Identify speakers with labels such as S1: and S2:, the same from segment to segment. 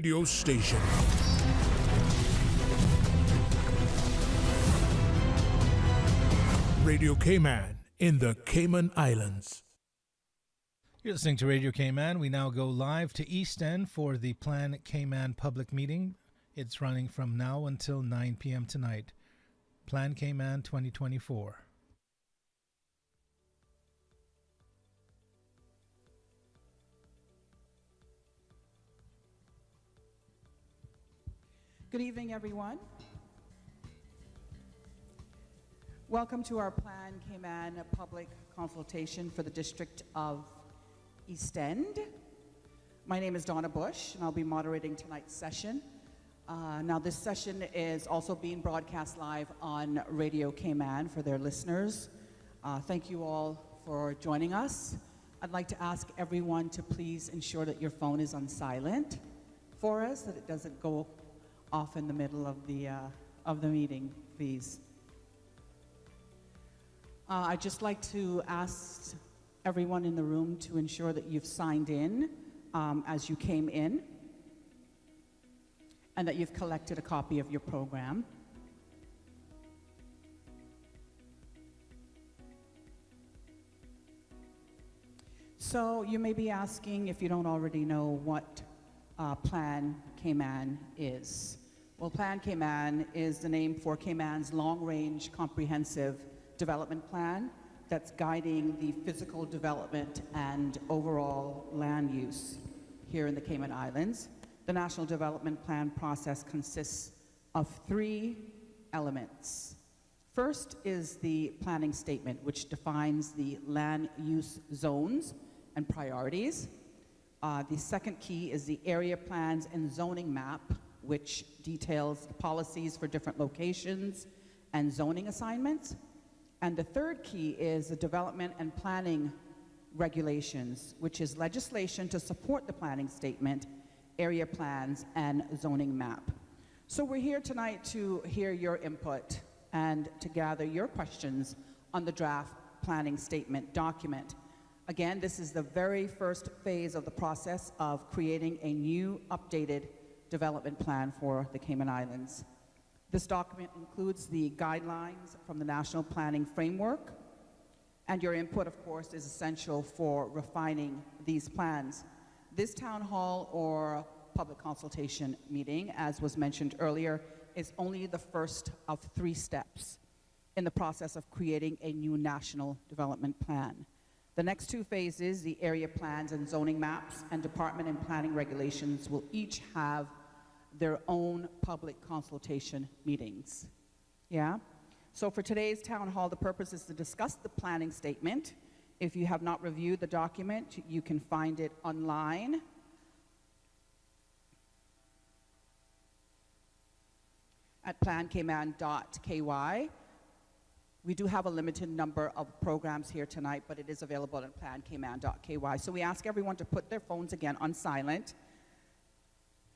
S1: radio station. Radio Cayman in the Cayman Islands.
S2: You're listening to Radio Cayman. We now go live to East End for the Plan Cayman public meeting. It's running from now until 9 p.m. tonight. Plan Cayman 2024.
S3: Good evening, everyone. Welcome to our Plan Cayman public consultation for the District of East End. My name is Donna Bush, and I'll be moderating tonight's session. Now, this session is also being broadcast live on Radio Cayman for their listeners. Thank you all for joining us. I'd like to ask everyone to please ensure that your phone is on silent for us, that it doesn't go off in the middle of the meeting, please. I'd just like to ask everyone in the room to ensure that you've signed in as you came in and that you've collected a copy of your program. So you may be asking, if you don't already know, what Plan Cayman is. Well, Plan Cayman is the name for Cayman's long-range comprehensive development plan that's guiding the physical development and overall land use here in the Cayman Islands. The National Development Plan process consists of 3 elements. First is the planning statement, which defines the land use zones and priorities. The second key is the area plans and zoning map, which details policies for different locations and zoning assignments. And the third key is the development and planning regulations, which is legislation to support the planning statement, area plans, and zoning map. So we're here tonight to hear your input and to gather your questions on the draft planning statement document. Again, this is the very first phase of the process of creating a new updated development plan for the Cayman Islands. This document includes the guidelines from the National Planning Framework, and your input, of course, is essential for refining these plans. This town hall or public consultation meeting, as was mentioned earlier, is only the first of 3 steps in the process of creating a new national development plan. The next 2 phases, the area plans and zoning maps and department and planning regulations, will each have their own public consultation meetings. Yeah? So for today's town hall, the purpose is to discuss the planning statement. If you have not reviewed the document, you can find it online. At plancayman.ky. We do have a limited number of programs here tonight, but it is available at plancayman.ky. So we ask everyone to put their phones again on silent.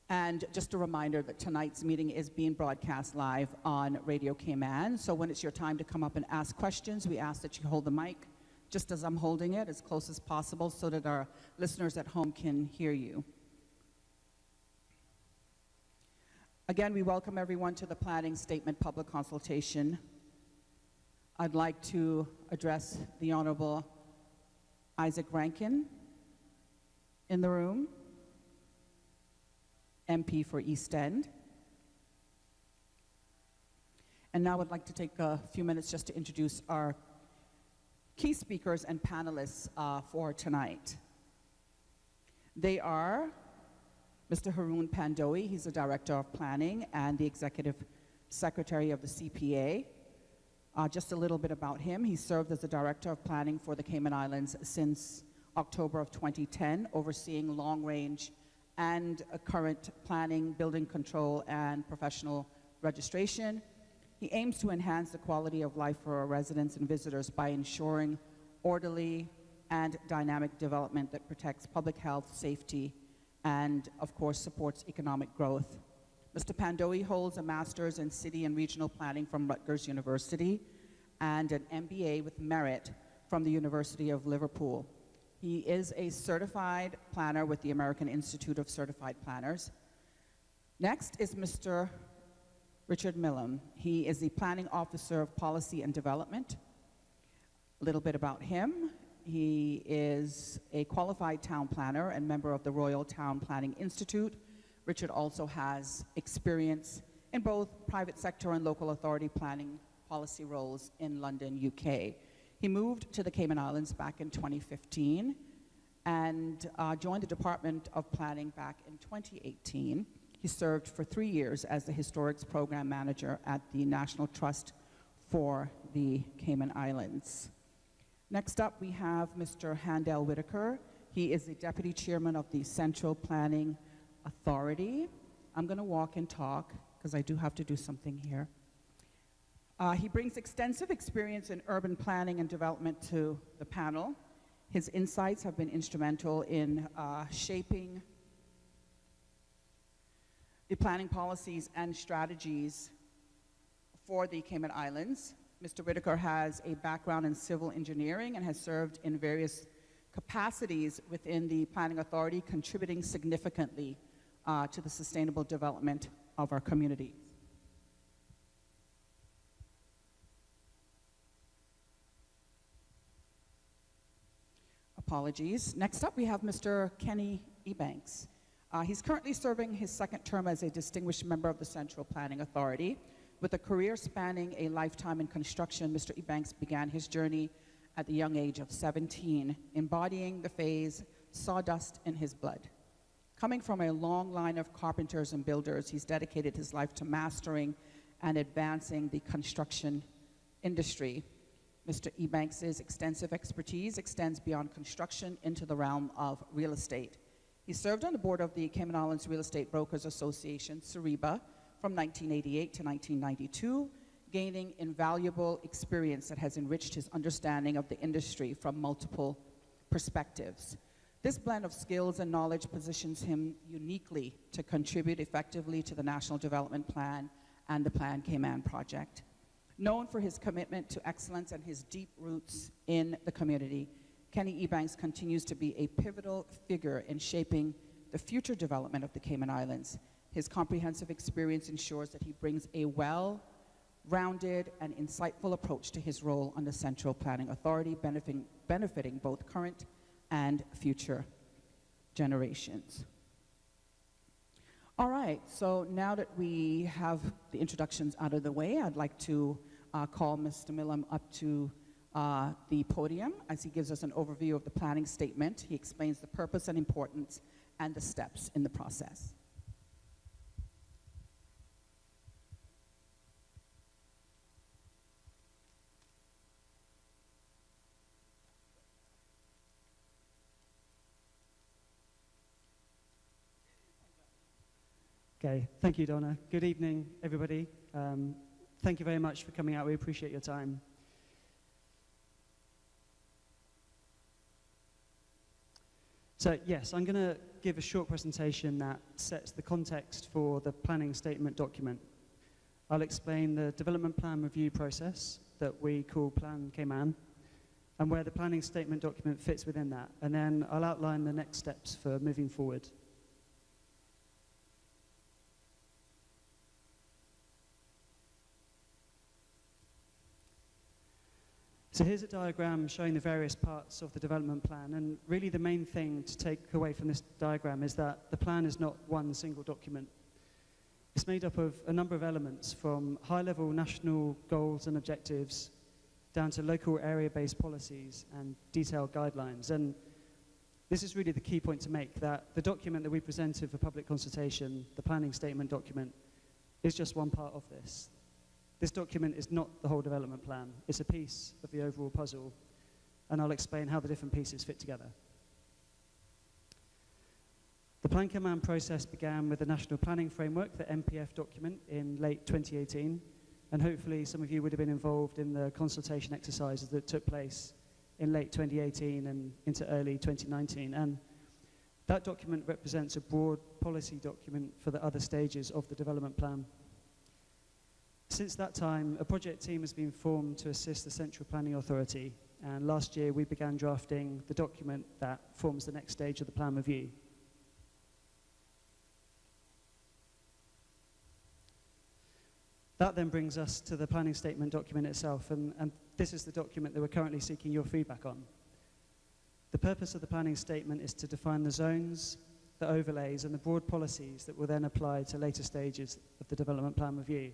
S3: And just a reminder that tonight's meeting is being broadcast live on Radio Cayman. So when it's your time to come up and ask questions, we ask that you hold the mic just as I'm holding it, as close as possible, so that our listeners at home can hear you. Again, we welcome everyone to the planning statement public consultation. I'd like to address the Honorable Isaac Rankin in the room, MP for East End. And now I'd like to take a few minutes just to introduce our key speakers and panelists for tonight. They are Mr. Haroon Pandowi. He's the Director of Planning and the Executive Secretary of the CPA. Just a little bit about him. He served as the Director of Planning for the Cayman Islands since October of 2010, overseeing long-range and current planning, building control, and professional registration. He aims to enhance the quality of life for our residents and visitors by ensuring orderly and dynamic development that protects public health, safety, and, of course, supports economic growth. Mr. Pandowi holds a master's in city and regional planning from Rutgers University and an MBA with merit from the University of Liverpool. He is a certified planner with the American Institute of Certified Planners. Next is Mr. Richard Millam. He is the Planning Officer of Policy and Development. A little bit about him. He is a qualified town planner and member of the Royal Town Planning Institute. Richard also has experience in both private sector and local authority planning policy roles in London, UK. He moved to the Cayman Islands back in 2015 and joined the Department of Planning back in 2018. He served for 3 years as the Historics Program Manager at the National Trust for the Cayman Islands. Next up, we have Mr. Handel Whitaker. He is the Deputy Chairman of the Central Planning Authority. I'm going to walk and talk because I do have to do something here. He brings extensive experience in urban planning and development to the panel. His insights have been instrumental in shaping the planning policies and strategies for the Cayman Islands. Mr. Whitaker has a background in civil engineering and has served in various capacities within the Planning Authority, contributing significantly to the sustainable development of our communities. Apologies. Next up, we have Mr. Kenny Ebanks. He's currently serving his second term as a distinguished member of the Central Planning Authority. With a career spanning a lifetime in construction, Mr. Ebanks began his journey at the young age of 17, embodying the phrase, sawdust in his blood. Coming from a long line of carpenters and builders, he's dedicated his life to mastering and advancing the construction industry. Mr. Ebanks' extensive expertise extends beyond construction into the realm of real estate. He served on the board of the Cayman Islands Real Estate Brokers Association, CEREBA, from 1988 to 1992, gaining invaluable experience that has enriched his understanding of the industry from multiple perspectives. This blend of skills and knowledge positions him uniquely to contribute effectively to the National Development Plan and the Plan Cayman project. Known for his commitment to excellence and his deep roots in the community, Kenny Ebanks continues to be a pivotal figure in shaping the future development of the Cayman Islands. His comprehensive experience ensures that he brings a well-rounded and insightful approach to his role on the Central Planning Authority, benefiting both current and future generations. All right, so now that we have the introductions out of the way, I'd like to call Mr. Millam up to the podium as he gives us an overview of the planning statement. He explains the purpose and importance and the steps in the process.
S4: Okay, thank you, Donna. Good evening, everybody. Thank you very much for coming out. We appreciate your time. So, yes, I'm going to give a short presentation that sets the context for the planning statement document. I'll explain the development plan review process that we call Plan Cayman and where the planning statement document fits within that. And then I'll outline the next steps for moving forward. So here's a diagram showing the various parts of the development plan, and really the main thing to take away from this diagram is that the plan is not one single document. It's made up of a number of elements, from high-level national goals and objectives down to local area-based policies and detailed guidelines. And this is really the key point to make, that the document that we presented for public consultation, the planning statement document, is just one part of this. This document is not the whole development plan. It's a piece of the overall puzzle, and I'll explain how the different pieces fit together. The Plan Cayman process began with the National Planning Framework, the NPF document, in late 2018, and hopefully some of you would have been involved in the consultation exercises that took place in late 2018 and into early 2019. And that document represents a broad policy document for the other stages of the development plan. Since that time, a project team has been formed to assist the Central Planning Authority, and last year we began drafting the document that forms the next stage of the plan review. That then brings us to the planning statement document itself, and this is the document that we're currently seeking your feedback on. The purpose of the planning statement is to define the zones, the overlays, and the broad policies that will then apply to later stages of the development plan review.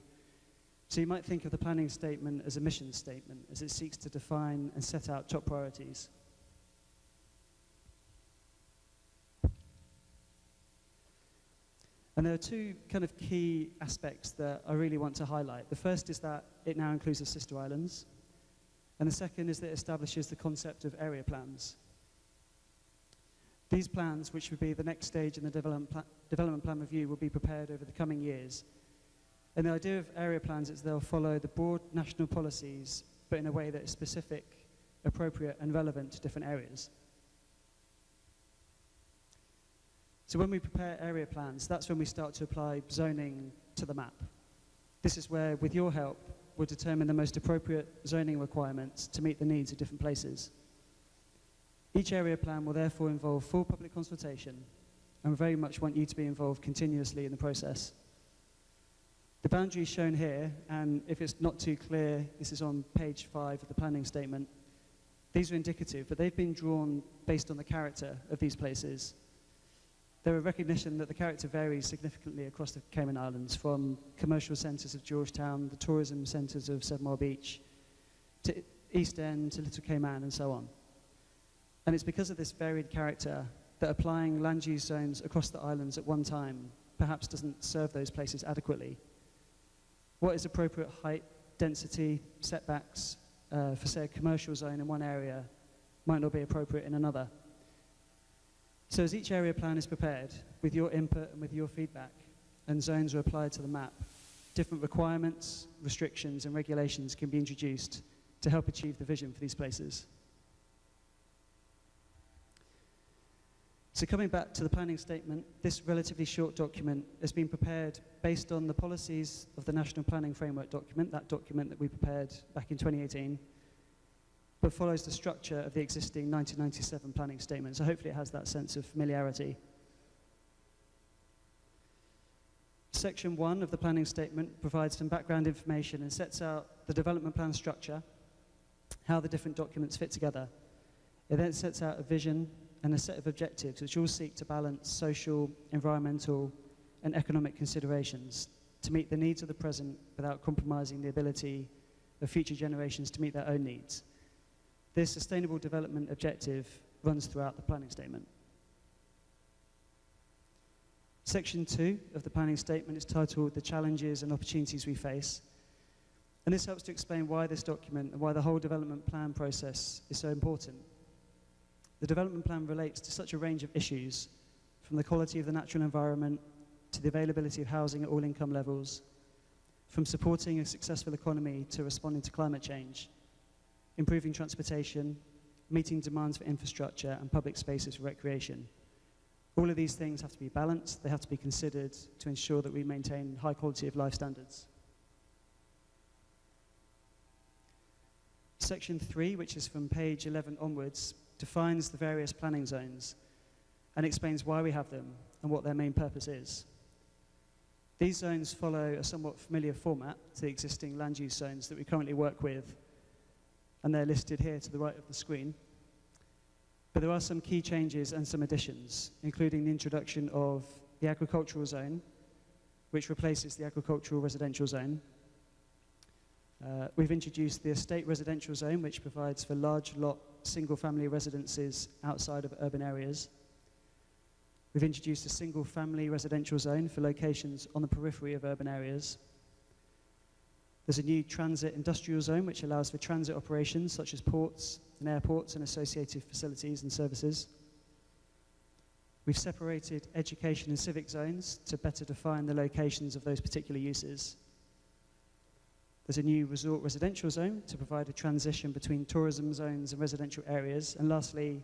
S4: So you might think of the planning statement as a mission statement, as it seeks to define and set out top priorities. And there are two kind of key aspects that I really want to highlight. The first is that it now includes the sister islands, and the second is that it establishes the concept of area plans. These plans, which would be the next stage in the development plan review, will be prepared over the coming years. And the idea of area plans is they'll follow the broad national policies, but in a way that is specific, appropriate, and relevant to different areas. So when we prepare area plans, that's when we start to apply zoning to the map. This is where, with your help, we'll determine the most appropriate zoning requirements to meet the needs of different places. Each area plan will therefore involve full public consultation, and we very much want you to be involved continuously in the process. The boundaries shown here, and if it's not too clear, this is on page 5 of the planning statement. These are indicative, but they've been drawn based on the character of these places. There are recognition that the character varies significantly across the Cayman Islands, from commercial centres of Georgetown, the tourism centres of 7 Mile Beach, to East End, to Little Cayman, and so on. And it's because of this varied character that applying land use zones across the islands at one time perhaps doesn't serve those places adequately. What is appropriate height, density, setbacks for, say, a commercial zone in one area might not be appropriate in another. So as each area plan is prepared, with your input and with your feedback, and zones are applied to the map, different requirements, restrictions, and regulations can be introduced to help achieve the vision for these places. So coming back to the planning statement, this relatively short document has been prepared based on the policies of the National Planning Framework document, that document that we prepared back in 2018, but follows the structure of the existing 1997 planning statement. So hopefully it has that sense of familiarity. Section 1 of the planning statement provides some background information and sets out the development plan structure, how the different documents fit together. It then sets out a vision and a set of objectives which all seek to balance social, environmental, and economic considerations to meet the needs of the present without compromising the ability of future generations to meet their own needs. This sustainable development objective runs throughout the planning statement. Section 2 of the planning statement is titled The Challenges and Opportunities We Face. And this helps to explain why this document and why the whole development plan process is so important. The development plan relates to such a range of issues, from the quality of the natural environment to the availability of housing at all income levels, from supporting a successful economy to responding to climate change, improving transportation, meeting demands for infrastructure and public spaces for recreation. All of these things have to be balanced, they have to be considered to ensure that we maintain high quality of life standards. Section 3, which is from page 11 onwards, defines the various planning zones and explains why we have them and what their main purpose is. These zones follow a somewhat familiar format to the existing land use zones that we currently work with, and they're listed here to the right of the screen. But there are some key changes and some additions, including the introduction of the agricultural zone, which replaces the agricultural residential zone. We've introduced the estate residential zone, which provides for large lot single-family residences outside of urban areas. We've introduced a single-family residential zone for locations on the periphery of urban areas. There's a new transit industrial zone, which allows for transit operations such as ports and airports and associated facilities and services. We've separated education and civic zones to better define the locations of those particular uses. There's a new resort residential zone to provide a transition between tourism zones and residential areas. And lastly,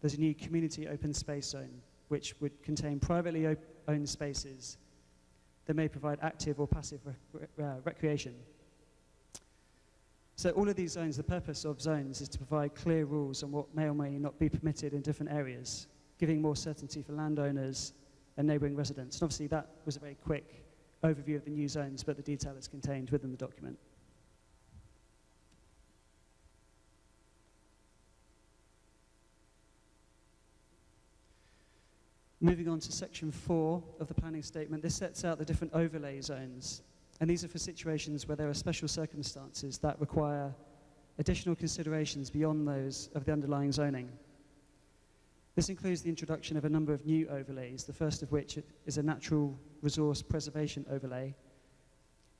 S4: there's a new community open space zone, which would contain privately owned spaces that may provide active or passive recreation. So all of these zones, the purpose of zones is to provide clear rules on what may or may not be permitted in different areas, giving more certainty for landowners and neighbouring residents. And obviously that was a very quick overview of the new zones, but the detail is contained within the document. Moving on to section 4 of the planning statement, this sets out the different overlay zones. And these are for situations where there are special circumstances that require additional considerations beyond those of the underlying zoning. This includes the introduction of a number of new overlays, the first of which is a natural resource preservation overlay.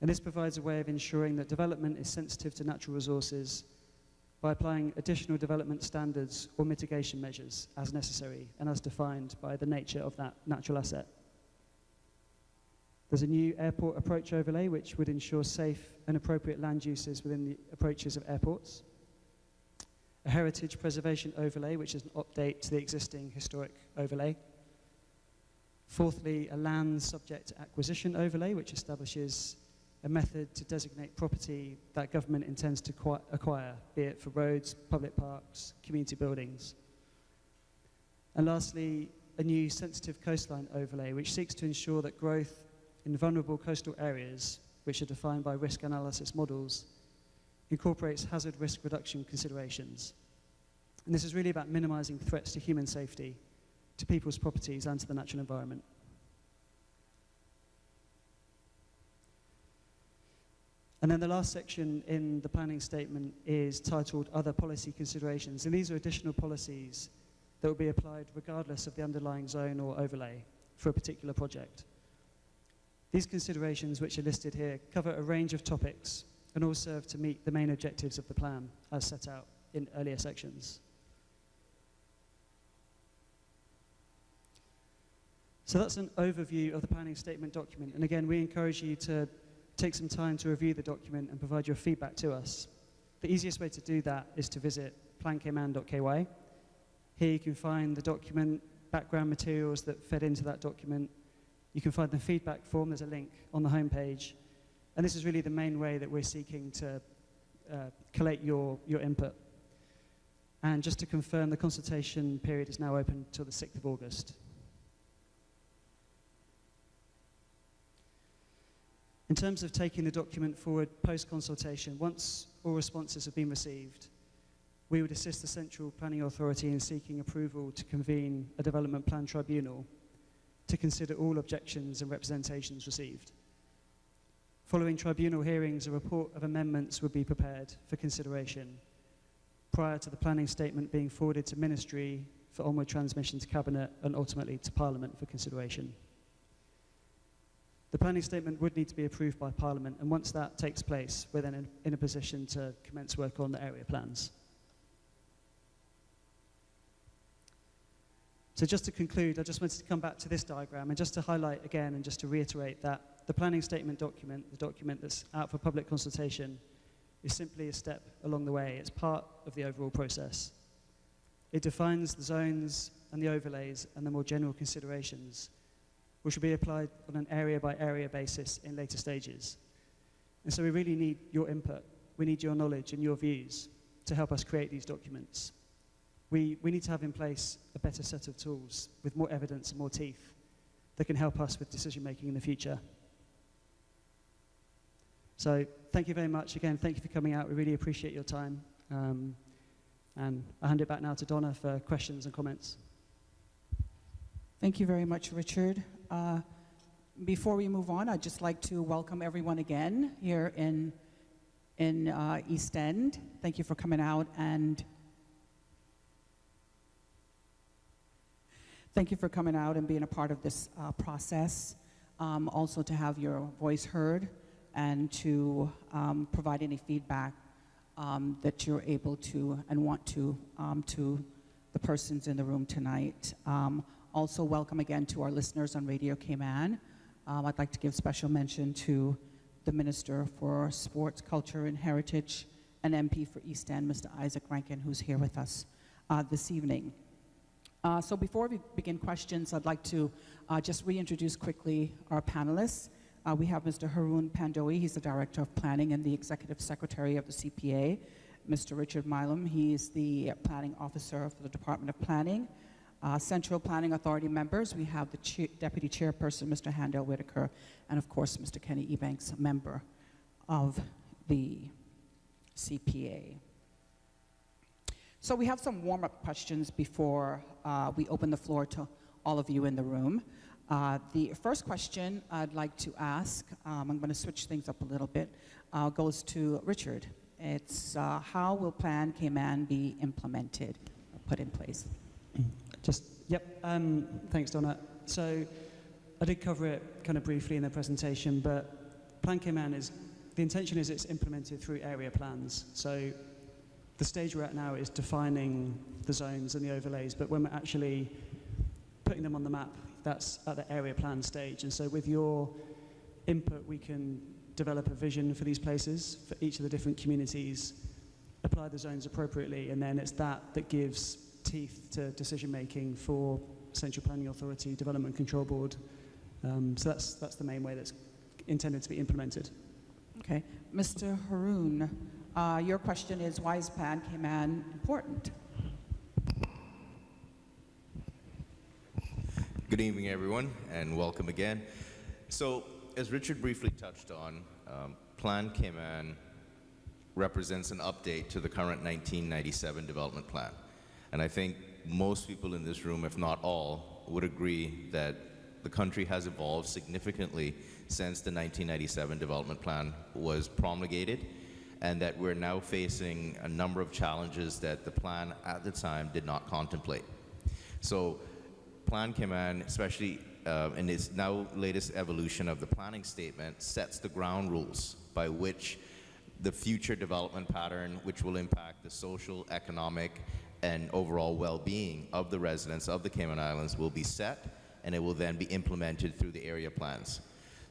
S4: And this provides a way of ensuring that development is sensitive to natural resources by applying additional development standards or mitigation measures as necessary and as defined by the nature of that natural asset. There's a new airport approach overlay which would ensure safe and appropriate land uses within the approaches of airports. A heritage preservation overlay, which is an update to the existing historic overlay. Fourthly, a land subject to acquisition overlay, which establishes a method to designate property that government intends to acquire, be it for roads, public parks, community buildings. And lastly, a new sensitive coastline overlay, which seeks to ensure that growth in vulnerable coastal areas, which are defined by risk analysis models, incorporates hazard risk reduction considerations. And this is really about minimizing threats to human safety, to people's properties, and to the natural environment. And then the last section in the planning statement is titled Other Policy Considerations. And these are additional policies that will be applied regardless of the underlying zone or overlay for a particular project. These considerations, which are listed here, cover a range of topics and all serve to meet the main objectives of the plan as set out in earlier sections. So that's an overview of the planning statement document. And again, we encourage you to take some time to review the document and provide your feedback to us. The easiest way to do that is to visit plancayman.ky. Here you can find the document, background materials that fed into that document. You can find the feedback form, there's a link on the homepage. And this is really the main way that we're seeking to collate your input. And just to confirm, the consultation period is now open until the 6th of August. In terms of taking the document forward post-consultation, once all responses have been received, we would assist the Central Planning Authority in seeking approval to convene a development plan tribunal to consider all objections and representations received. Following tribunal hearings, a report of amendments would be prepared for consideration prior to the planning statement being forwarded to Ministry for onward transmission to Cabinet and ultimately to Parliament for consideration. The planning statement would need to be approved by Parliament, and once that takes place, we're then in a position to commence work on the area plans. So just to conclude, I just wanted to come back to this diagram and just to highlight again and just to reiterate that the planning statement document, the document that's out for public consultation, is simply a step along the way. It's part of the overall process. It defines the zones and the overlays and the more general considerations, which will be applied on an area-by-area basis in later stages. And so we really need your input. We need your knowledge and your views to help us create these documents. We need to have in place a better set of tools with more evidence and more teeth that can help us with decision-making in the future. So thank you very much. Again, thank you for coming out. We really appreciate your time. And I'll hand it back now to Donna for questions and comments.
S3: Thank you very much, Richard. Before we move on, I'd just like to welcome everyone again here in East End. Thank you for coming out and being a part of this process. Also to have your voice heard and to provide any feedback that you're able to and want to the persons in the room tonight. Also, welcome again to our listeners on Radio Cayman. I'd like to give special mention to the Minister for Sports, Culture and Heritage and MP for East End, Mr. Isaac Rankin, who's here with us this evening. So before we begin questions, I'd like to just reintroduce quickly our panelists. We have Mr. Haroon Pandowi, he's the Director of Planning and the Executive Secretary of the CPA. Mr. Richard Milam, he is the Planning Officer for the Department of Planning. Central Planning Authority members, we have the Deputy Chairperson, Mr. Handel Whitaker, and of course, Mr. Kenny Ebanks, a member of the CPA. So we have some warm-up questions before we open the floor to all of you in the room. The first question I'd like to ask, I'm going to switch things up a little bit, goes to Richard. It's how will Plan Cayman be implemented, put in place?
S4: Thanks, Donna. So I did cover it kind of briefly in the presentation, but Plan Cayman the intention is it's implemented through area plans. So the stage we're at now is defining the zones and the overlays, but when we're actually putting them on the map, that's at the area plan stage. And so with your input, we can develop a vision for these places, for each of the different communities, apply the zones appropriately, and then it's that gives teeth to decision-making for Central Planning Authority, Development Control Board. So that's the main way that's intended to be implemented.
S3: Okay. Mr. Haroon, your question is, why is Plan Cayman important?
S5: Good evening, everyone, and welcome again. So, as Richard briefly touched on, Plan Cayman represents an update to the current 1997 development plan. And I think most people in this room, if not all, would agree that the country has evolved significantly since the 1997 development plan was promulgated, and that we're now facing a number of challenges that the plan at the time did not contemplate. So Plan Cayman, especially in its now latest evolution of the planning statement, sets the ground rules by which the future development pattern, which will impact the social, economic, and overall well-being of the residents of the Cayman Islands, will be set, and it will then be implemented through the area plans.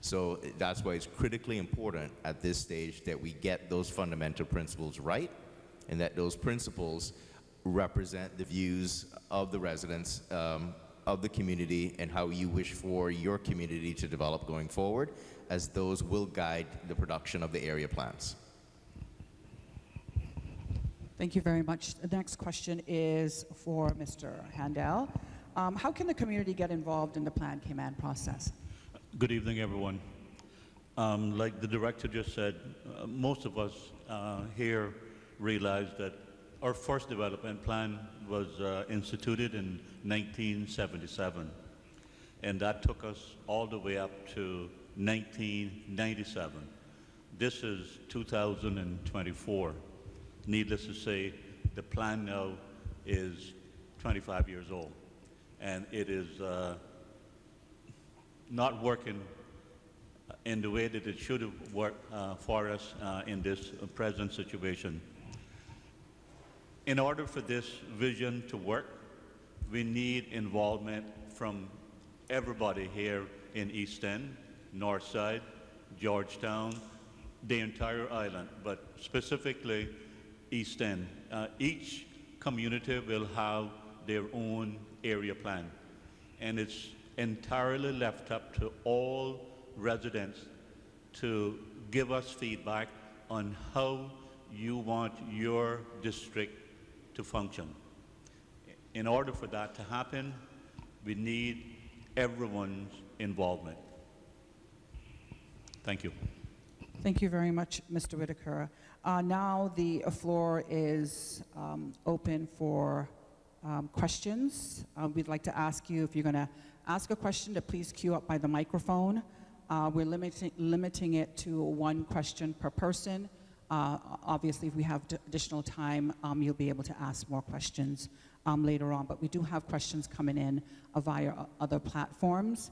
S5: So that's why it's critically important at this stage that we get those fundamental principles right, and that those principles represent the views of the residents of the community and how you wish for your community to develop going forward, as those will guide the production of the area plans.
S3: Thank you very much. The next question is for Mr. Handel. How can the community get involved in the Plan Cayman process?
S6: Good evening, everyone. Like the director just said, most of us here realize that our first development plan was instituted in 1977, and that took us all the way up to 1997. This is 2024. Needless to say, the plan now is 25 years old, and it is not working in the way that it should have worked for us in this present situation. In order for this vision to work, we need involvement from everybody here in East End, North Side, Georgetown, the entire island, but specifically East End. Each community will have their own area plan, and it's entirely left up to all residents to give us feedback on how you want your district to function. In order for that to happen, we need everyone's involvement. Thank you.
S3: Thank you very much, Mr. Whitaker. Now the floor is open for questions. We'd like to ask you, if you're going to ask a question, to please queue up by the microphone. We're limiting it to one question per person. Obviously, if we have additional time, you'll be able to ask more questions later on. But we do have questions coming in via other platforms.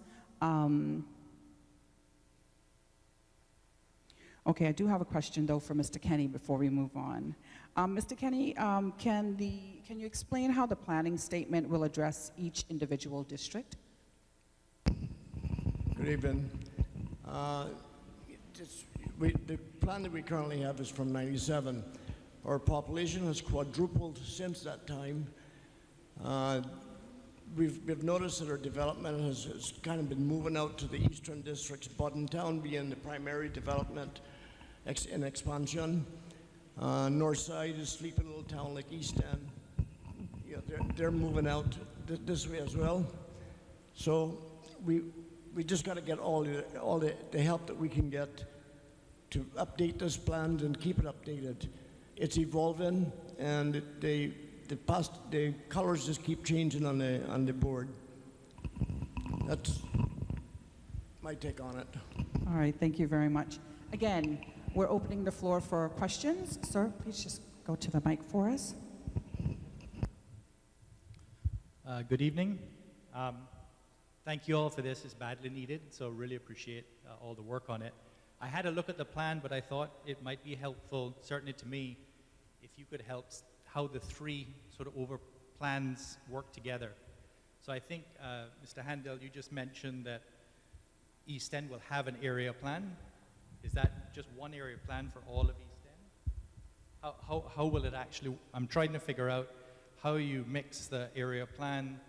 S3: Okay, I do have a question, though, for Mr. Kenny before we move on. Mr. Kenny, can you explain how the planning statement will address each individual district?
S7: Good evening. The plan that we currently have is from '97. Our population has quadrupled since that time. We've noticed that our development has kind of been moving out to the eastern districts, Buddentown being the primary development in expansion. North side is sleepy little town like East End. they're moving out this way as well. So we just got to get all the help that we can get to update this plan and keep it updated. It's evolving, and the colors just keep changing on the board. That's my take on it.
S3: All right, thank you very much. Again, we're opening the floor for questions. Sir, please just go to the mic for us.
S8: Good evening. Thank you all for this. It's badly needed, so really appreciate all the work on it. I had a look at the plan, but I thought it might be helpful, certainly to me, if you could help how the three sort of over plans work together. So I think, Mr. Handel, you just mentioned that East End will have an area plan. Is that just one area plan for all of East End? How will it actually, I'm trying to figure out how you mix the area plan,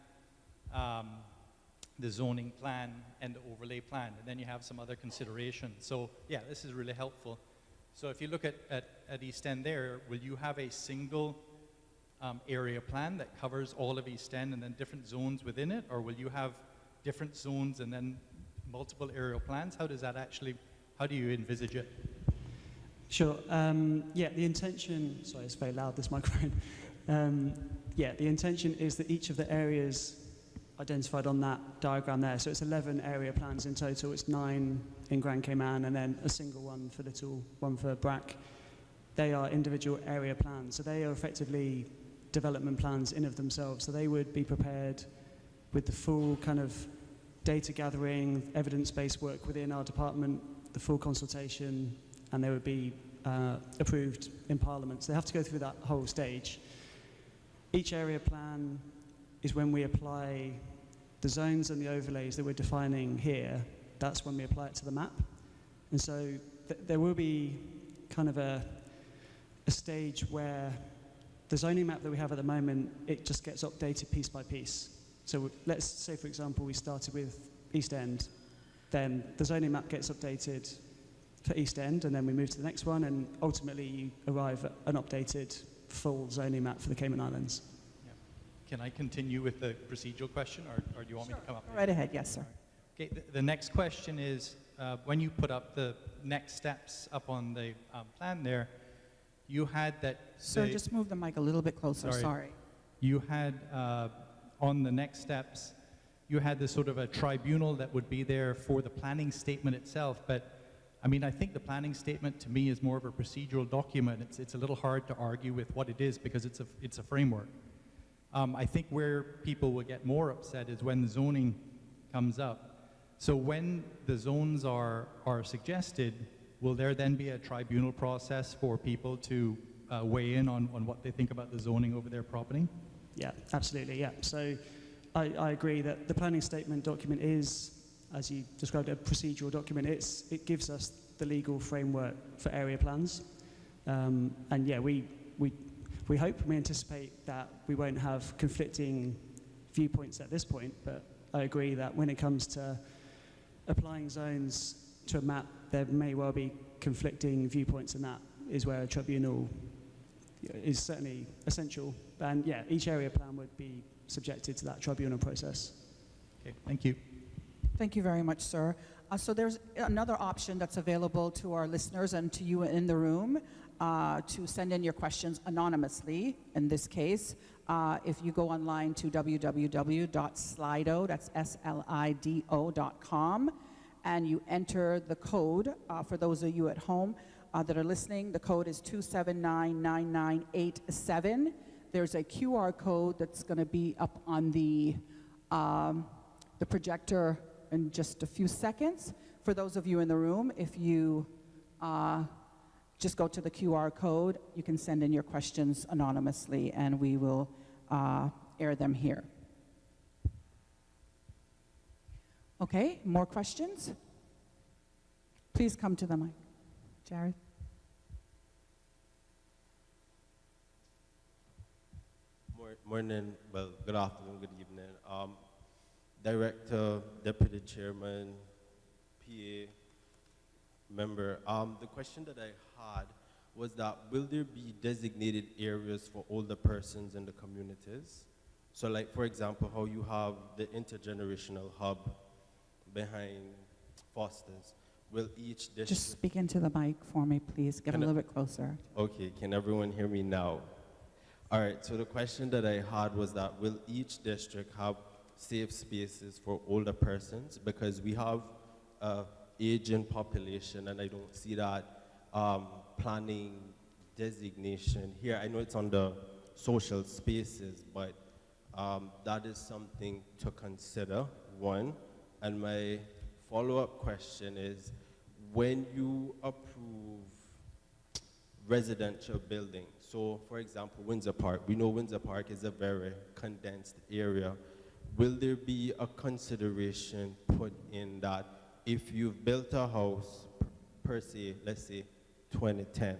S8: the zoning plan, and the overlay plan, and then you have some other considerations. So yeah, this is really helpful. So if you look at East End there, will you have a single area plan that covers all of East End and then different zones within it, or will you have different zones and then multiple area plans? How does that actually, how do you envisage it?
S4: Sure. Yeah, the intention, sorry, it's very loud, this microphone. Yeah, the intention is that each of the areas identified on that diagram there, so it's 11 area plans in total. It's 9 in Grand Cayman and then a single one for Little, one for Brack. They are individual area plans, so they are effectively development plans in of themselves. So they would be prepared with the full kind of data gathering, evidence-based work within our department, the full consultation, and they would be approved in Parliament. So they have to go through that whole stage. Each area plan is when we apply the zones and the overlays that we're defining here. That's when we apply it to the map. And so there will be kind of a stage where the zoning map that we have at the moment, it just gets updated piece by piece. So let's say, for example, we started with East End, then the zoning map gets updated for East End, and then we move to the next one, and ultimately you arrive at an updated full zoning map for the Cayman Islands.
S8: Yeah. Can I continue with the procedural question, or do you want me to come up?
S3: Go right ahead, yes, sir.
S8: Okay, the next question is, when you put up the next steps up on the plan there, you had that...
S3: Sir, just move the mic a little bit closer, sorry.
S8: You had, on the next steps, you had this sort of a tribunal that would be there for the planning statement itself, but I mean, I think the planning statement to me is more of a procedural document. It's a little hard to argue with what it is because it's a framework. I think where people will get more upset is when the zoning comes up. So when the zones are suggested, will there then be a tribunal process for people to weigh in on what they think about the zoning over their property?
S4: Yeah, absolutely, yeah. So I agree that the planning statement document is, as you described, a procedural document. It gives us the legal framework for area plans. And yeah, we hope, we anticipate that we won't have conflicting viewpoints at this point, but I agree that when it comes to applying zones to a map, there may well be conflicting viewpoints, and that is where a tribunal is certainly essential. And yeah, each area plan would be subjected to that tribunal process.
S8: Okay, thank you.
S3: Thank you very much, sir. So there's another option that's available to our listeners and to you in the room to send in your questions anonymously. In this case, if you go online to www.slido, that's SLIDO.com, and you enter the code, for those of you at home that are listening, the code is 2799987. There's a QR code that's going to be up on the projector in just a few seconds. For those of you in the room, if you just go to the QR code, you can send in your questions anonymously, and we will air them here. Okay, more questions? Please come to the mic. Jared?
S9: Morning, well, good afternoon, good evening. Director, Deputy Chairman, PA, member. The question that I had was that will there be designated areas for older persons in the communities? So like, for example, how you have the intergenerational hub behind Foster's. Will each district...
S3: Just speak into the mic for me, please. Get a little bit closer.
S9: Okay, can everyone hear me now? All right, so the question that I had was that will each district have safe spaces for older persons? Because we have aging population, and I don't see that planning designation here. I know it's under social spaces, but that is something to consider, one. And my follow-up question is, when you approve residential buildings, so for example, Windsor Park, we know Windsor Park is a very condensed area. Will there be a consideration put in that if you've built a house per se, let's say 2010,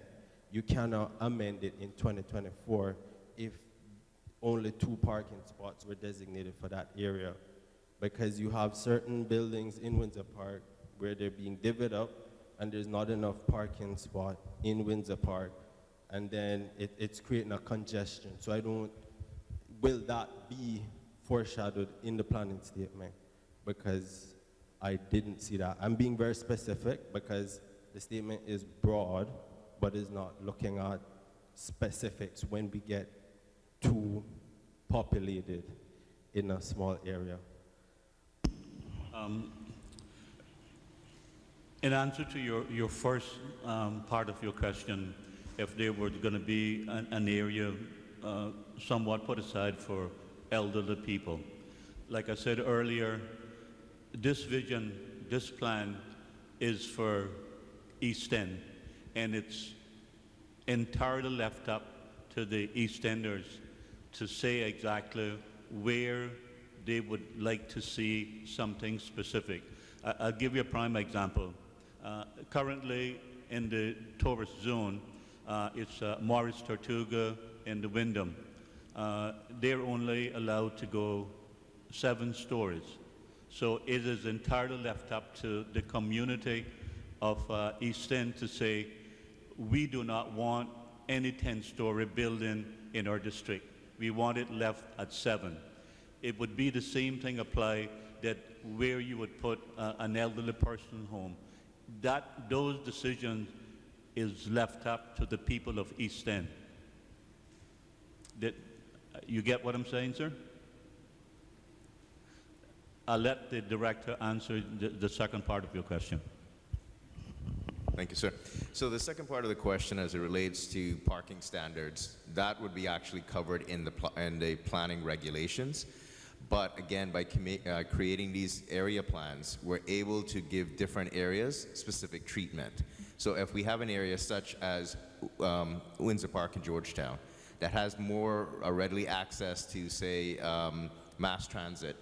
S9: you cannot amend it in 2024 if only 2 parking spots were designated for that area? Because you have certain buildings in Windsor Park where they're being divvied up and there's not enough parking spot in Windsor Park, and then it's creating a congestion. So will that be foreshadowed in the planning statement? Because I didn't see that. I'm being very specific because the statement is broad, but is not looking at specifics when we get too populated in a small area.
S6: In answer to your first part of your question, if there were going to be an area somewhat put aside for elderly people, like I said earlier, this vision, this plan is for East End, and it's entirely left up to the East Enders to say exactly where they would like to see something specific. I'll give you a prime example. Currently in the tourist zone, it's Morris Tortuga and the Wyndham. They're only allowed to go 7 stories. So it is entirely left up to the community of East End to say, we do not want any 10-story building in our district. We want it left at 7. It would be the same thing apply that where you would put an elderly person home. Those decisions is left up to the people of East End. You get what I'm saying, sir? I'll let the director answer the second part of your question.
S5: Thank you, sir. So the second part of the question, as it relates to parking standards, that would be actually covered in the planning regulations. But again, by creating these area plans, we're able to give different areas specific treatment. So if we have an area such as Windsor Park in Georgetown that has more readily access to, say, mass transit,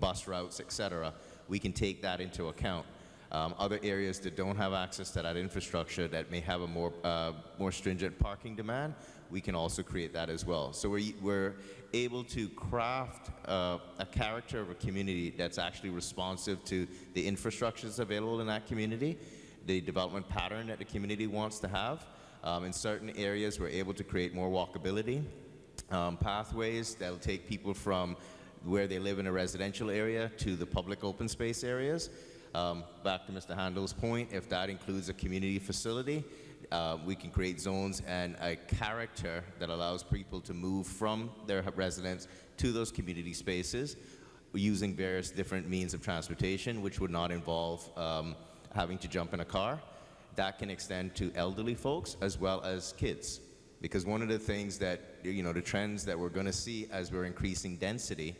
S5: bus routes, etc., we can take that into account. Other areas that don't have access to that infrastructure that may have a more stringent parking demand, we can also create that as well. So we're able to craft a character of a community that's actually responsive to the infrastructures available in that community, the development pattern that the community wants to have. In certain areas, we're able to create more walkability, pathways that'll take people from where they live in a residential area to the public open space areas. Back to Mr. Handel's point, if that includes a community facility, we can create zones and a character that allows people to move from their residence to those community spaces using various different means of transportation, which would not involve having to jump in a car. That can extend to elderly folks as well as kids. Because one of the things that, the trends that we're going to see as we're increasing density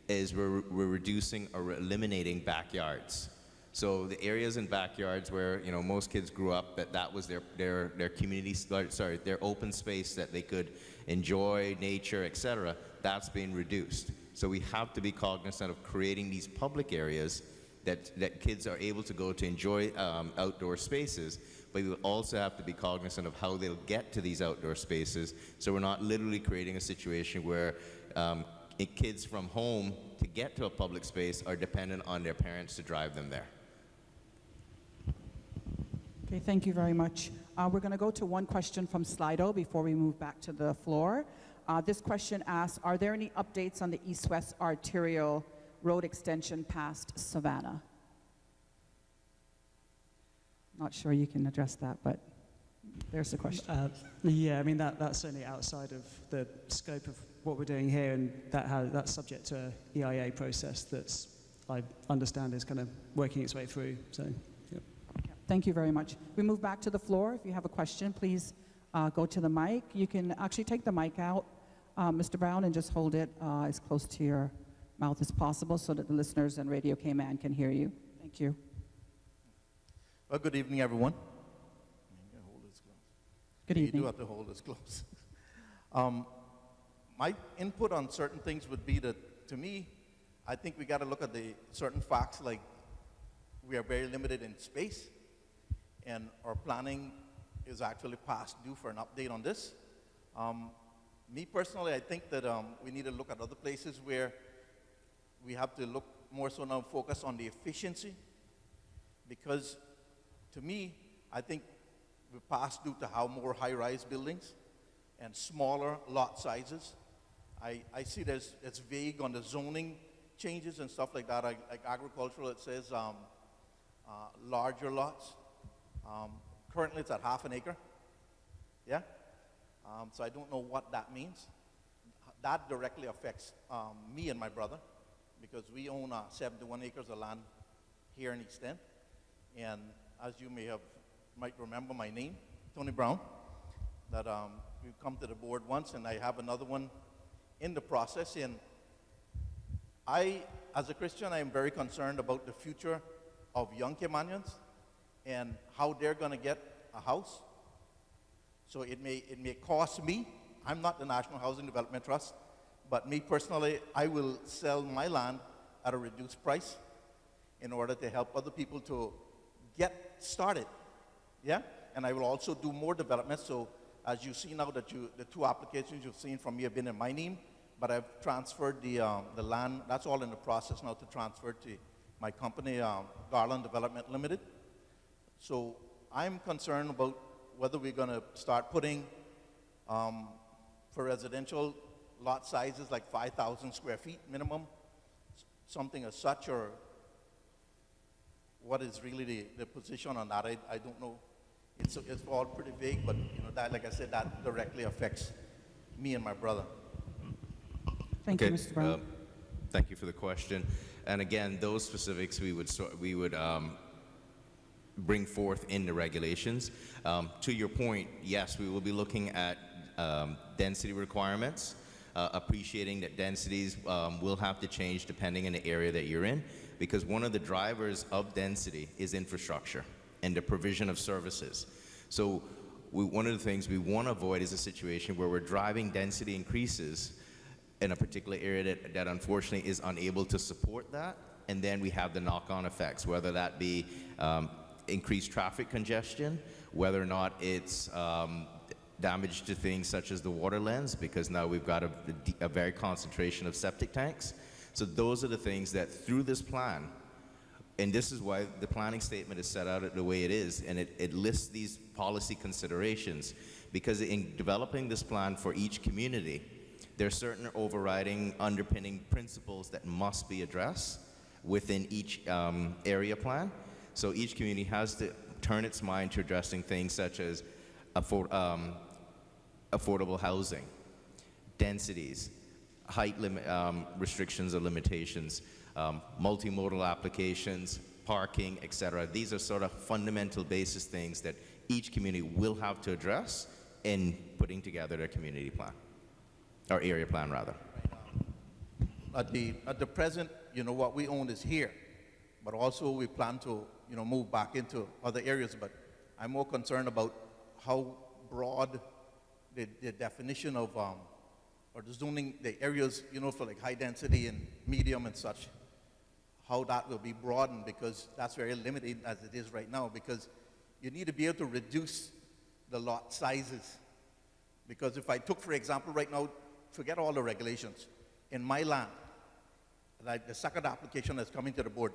S5: is we're reducing or eliminating backyards. So the areas in backyards where most kids grew up, that was their community, their open space that they could enjoy nature, etc. That's being reduced. So we have to be cognizant of creating these public areas that kids are able to go to enjoy outdoor spaces. But we also have to be cognizant of how they'll get to these outdoor spaces. So we're not literally creating a situation where kids from home to get to a public space are dependent on their parents to drive them there.
S3: Okay, thank you very much. We're going to go to one question from Slido before we move back to the floor. This question asks, are there any updates on the east-west arterial road extension past Savannah? Not sure you can address that, but there's the question.
S4: Yeah, I mean, that's certainly outside of the scope of what we're doing here, and that's subject to an EIA process that's, I understand, is kind of working its way through. So, yep.
S3: Thank you very much. We move back to the floor. If you have a question, please go to the mic. You can actually take the mic out, Mr. Brown, and just hold it as close to your mouth as possible so that the listeners and Radio Cayman can hear you. Thank you.
S10: Well, good evening, everyone.
S3: Good
S10: You
S3: evening.
S10: do have to hold this close. My input on certain things would be that, to me, I think we got to look at the certain facts, like we are very limited in space, and our planning is actually past due for an update on this. Me personally, I think that we need to look at other places where we have to look more so now focus on the efficiency, because to me, I think we're past due to have more high-rise buildings and smaller lot sizes. I see it's vague on the zoning changes and stuff like that. Like agricultural, it says larger lots. Currently, it's at half an acre. Yeah? So I don't know what that means. That directly affects me and my brother, because we own 71 acres of land here in East End. And as you might remember my name, Tony Brown, that we've come to the board once, and I have another one in the process. And as a Christian, I am very concerned about the future of young Caymanians and how they're going to get a house. So it may cost me. I'm not the National Housing Development Trust, but me personally, I will sell my land at a reduced price in order to help other people to get started. Yeah? And I will also do more development. So as you see now that the two applications you've seen from me have been in my name, but I've transferred the land. That's all in the process now to transfer to my company, Garland Development Limited. So I'm concerned about whether we're going to start putting, for residential lot sizes like 5,000 square feet minimum, something as such, or what is really the position on that. I don't know. It's all pretty vague, but that, like I said, that directly affects me and my brother.
S3: Thank you, Mr. Brown.
S5: Thank you for the question. And again, those specifics we would bring forth in the regulations. To your point, yes, we will be looking at density requirements, appreciating that densities will have to change depending on the area that you're in, because one of the drivers of density is infrastructure and the provision of services. So one of the things we want to avoid is a situation where we're driving density increases in a particular area that unfortunately is unable to support that, and then we have the knock-on effects, whether that be increased traffic congestion, whether or not it's damage to things such as the water lens, because now we've got a very concentration of septic tanks. So those are the things that through this plan, and this is why the planning statement is set out the way it is, and it lists these policy considerations, because in developing this plan for each community, there are certain overriding underpinning principles that must be addressed within each area plan. So each community has to turn its mind to addressing things such as affordable housing, densities, height restrictions or limitations, multimodal applications, parking, etc. These are sort of fundamental basis things that each community will have to address in putting together their community plan, or area plan rather.
S10: At the present, what we own is here, but also we plan to, move back into other areas. But I'm more concerned about how broad the definition of, or the zoning, the areas, for like high density and medium and such, how that will be broadened, because that's very limited as it is right now, because you need to be able to reduce the lot sizes. Because if I took, for example, right now, forget all the regulations. In my land, like the second application that's coming to the board,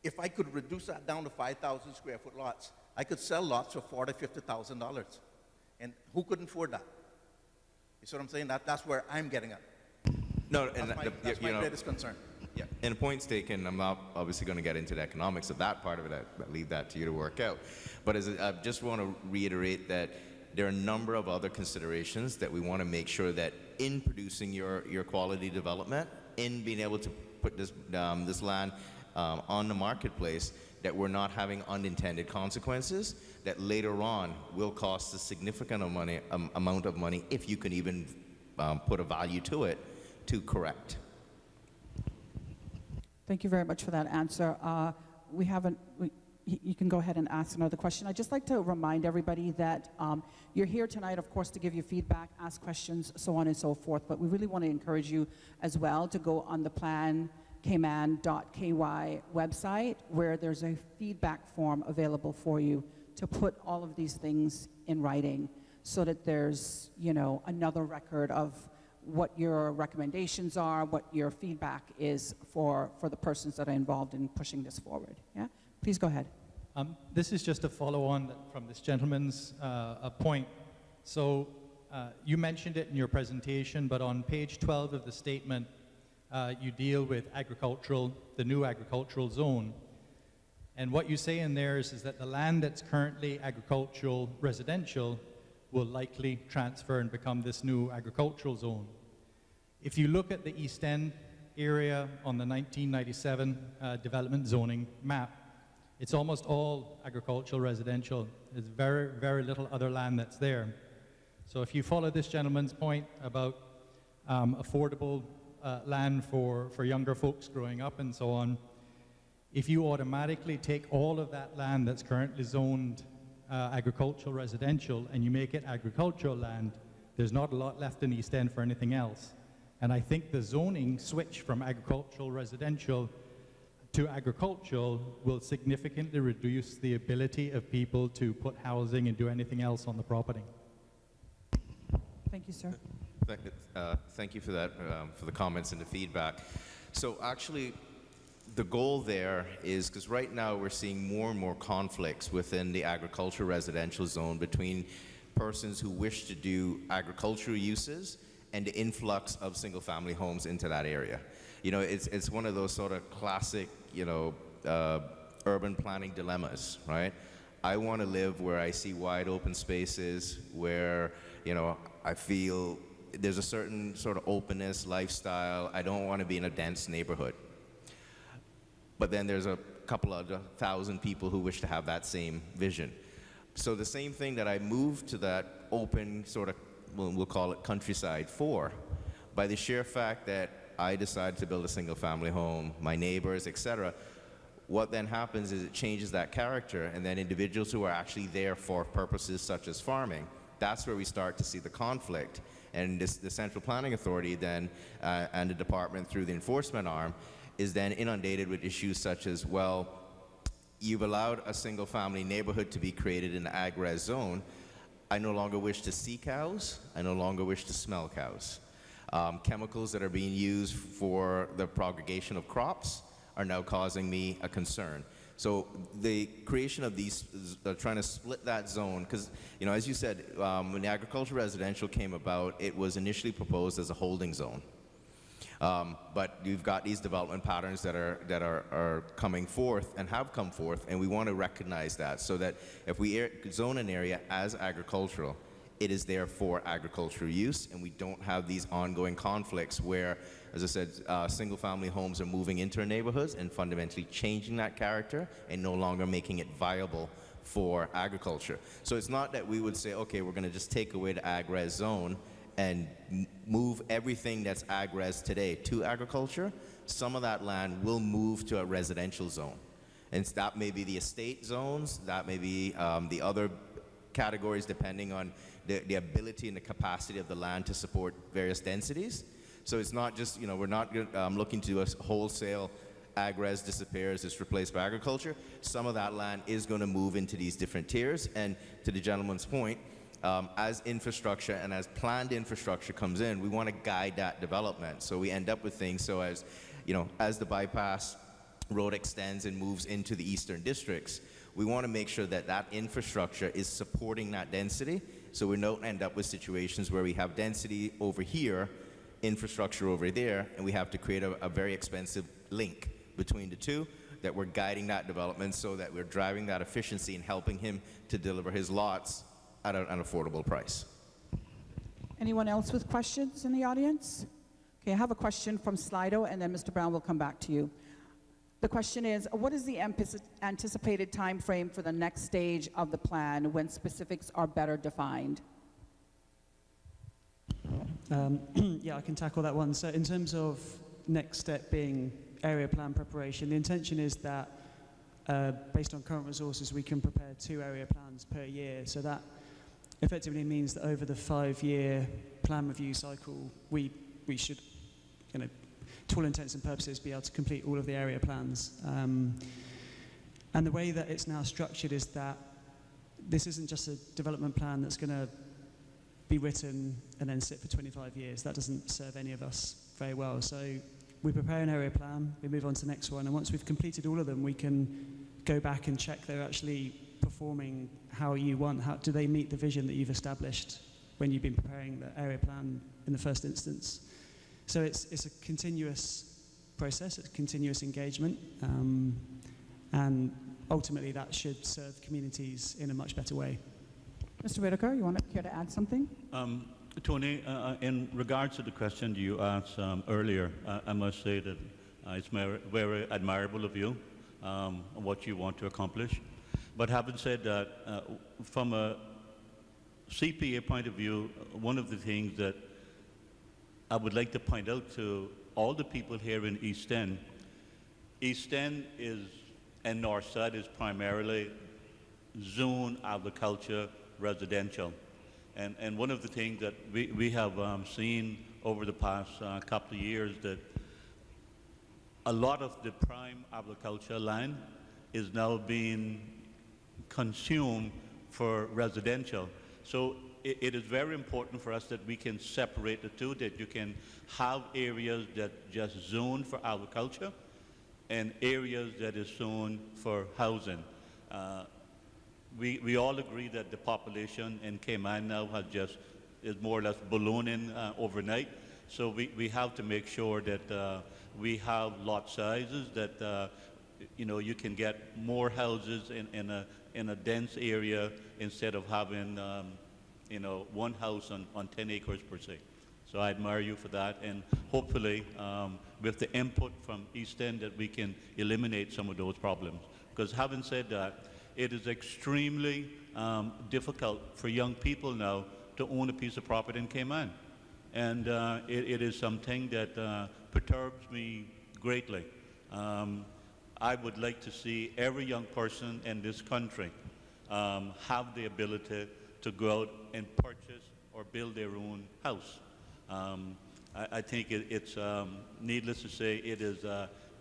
S10: if I could reduce that down to 5,000 square foot lots, I could sell lots for $40,000, $50,000. And who couldn't afford that? You see what I'm saying? That's where I'm getting at.
S5: No, and
S10: That's my greatest concern.
S5: yeah, and points taken. I'm not obviously going to get into the economics of that part of it. I leave that to you to work out. But I just want to reiterate that there are a number of other considerations that we want to make sure that in producing your quality development, in being able to put this land on the marketplace, that we're not having unintended consequences that later on will cost a significant amount of money, if you can even put a value to it, to correct.
S3: Thank you very much for that answer. You can go ahead and ask another question. I'd just like to remind everybody that you're here tonight, of course, to give you feedback, ask questions, so on and so forth, but we really want to encourage you as well to go on the plancayman.ky website, where there's a feedback form available for you to put all of these things in writing, so that there's, another record of what your recommendations are, what your feedback is for the persons that are involved in pushing this forward. Yeah? Please go ahead.
S8: This is just a follow-on from this gentleman's point. So you mentioned it in your presentation, but on page 12 of the statement, you deal with the new agricultural zone. And what you say in there is that the land that's currently agricultural residential will likely transfer and become this new agricultural zone. If you look at the East End area on the 1997 development zoning map, it's almost all agricultural residential. There's very, very little other land that's there. So if you follow this gentleman's point about affordable land for younger folks growing up and so on, if you automatically take all of that land that's currently zoned agricultural residential and you make it agricultural land, there's not a lot left in East End for anything else. And I think the zoning switch from agricultural residential to agricultural will significantly reduce the ability of people to put housing and do anything else on the property.
S3: Thank you, sir.
S5: Thank you for that, for the comments and the feedback. So actually, the goal there is, because right now we're seeing more and more conflicts within the agriculture residential zone between persons who wish to do agricultural uses and the influx of single-family homes into that area. It's one of those sort of classic, urban planning dilemmas, right? I want to live where I see wide open spaces, where, I feel there's a certain sort of openness, lifestyle. I don't want to be in a dense neighborhood. But then there's a couple of 1,000 people who wish to have that same vision. So the same thing that I moved to that open sort of, we'll call it countryside for, by the sheer fact that I decided to build a single family home, my neighbors, etc., what then happens is it changes that character, and then individuals who are actually there for purposes such as farming, that's where we start to see the conflict. And the Central Planning Authority then, and the department through the enforcement arm, is then inundated with issues such as, well, you've allowed a single family neighborhood to be created in the ag-res zone. I no longer wish to see cows. I no longer wish to smell cows. Chemicals that are being used for the propagation of crops are now causing me a concern. So the creation of these, trying to split that zone, because, as you said, when the agricultural residential came about, it was initially proposed as a holding zone. But you've got these development patterns that are coming forth and have come forth, and we want to recognize that, so that if we zone an area as agricultural, it is there for agricultural use, and we don't have these ongoing conflicts where, as I said, single-family homes are moving into our neighborhoods and fundamentally changing that character and no longer making it viable for agriculture. So it's not that we would say, okay, we're going to just take away the ag-res zone and move everything that's ag-res today to agriculture. Some of that land will move to a residential zone. And that may be the estate zones, that may be the other categories depending on the ability and the capacity of the land to support various densities. So it's not just, we're not looking to do a wholesale ag-res disappears, it's replaced by agriculture. Some of that land is going to move into these different tiers. And to the gentleman's point, as infrastructure and as planned infrastructure comes in, we want to guide that development. So we end up with things, so as the bypass road extends and moves into the eastern districts, we want to make sure that that infrastructure is supporting that density, so we don't end up with situations where we have density over here, infrastructure over there, and we have to create a very expensive link between the two, that we're guiding that development so that we're driving that efficiency and helping him to deliver his lots at an affordable price.
S3: Anyone else with questions in the audience? Okay, I have a question from Slido, and then Mr. Brown will come back to you. The question is, what is the anticipated time frame for the next stage of the plan when specifics are better defined?
S4: Yeah, I can tackle that one. So in terms of next step being area plan preparation, the intention is that based on current resources, we can prepare 2 area plans per year. So that effectively means that over the 5-year plan review cycle, we should, to all intents and purposes, be able to complete all of the area plans. And the way that it's now structured is that this isn't just a development plan that's going to be written and then sit for 25 years. That doesn't serve any of us very well. So we prepare an area plan, we move on to the next one, and once we've completed all of them, we can go back and check they're actually performing how you want. How do they meet the vision that you've established when you've been preparing the area plan in the first instance? So it's a continuous process, it's continuous engagement, and ultimately that should serve communities in a much better way.
S3: Mr. Whitaker, you want to care to add something?
S6: Tony, in regards to the question you asked earlier, I must say that it's very admirable of you, what you want to accomplish. But having said that, from a CPA point of view, one of the things that I would like to point out to all the people here in East End is, and Northside is primarily zone agriculture residential. And one of the things that we have seen over the past couple of years, that a lot of the prime agriculture land is now being consumed for residential. So it is very important for us that we can separate the two, that you can have areas that just zone for agriculture and areas that is zoned for housing. We all agree that the population in Cayman now is more or less ballooning overnight. So we have to make sure that we have lot sizes that you can get more houses in a dense area instead of having one house on 10 acres per se. So I admire you for that, and hopefully with the input from East End that we can eliminate some of those problems. Because having said that, it is extremely difficult for young people now to own a piece of property in Cayman. And it is something that perturbs me greatly. I would like to see every young person in this country have the ability to go out and purchase or build their own house. I think it's needless to say, it is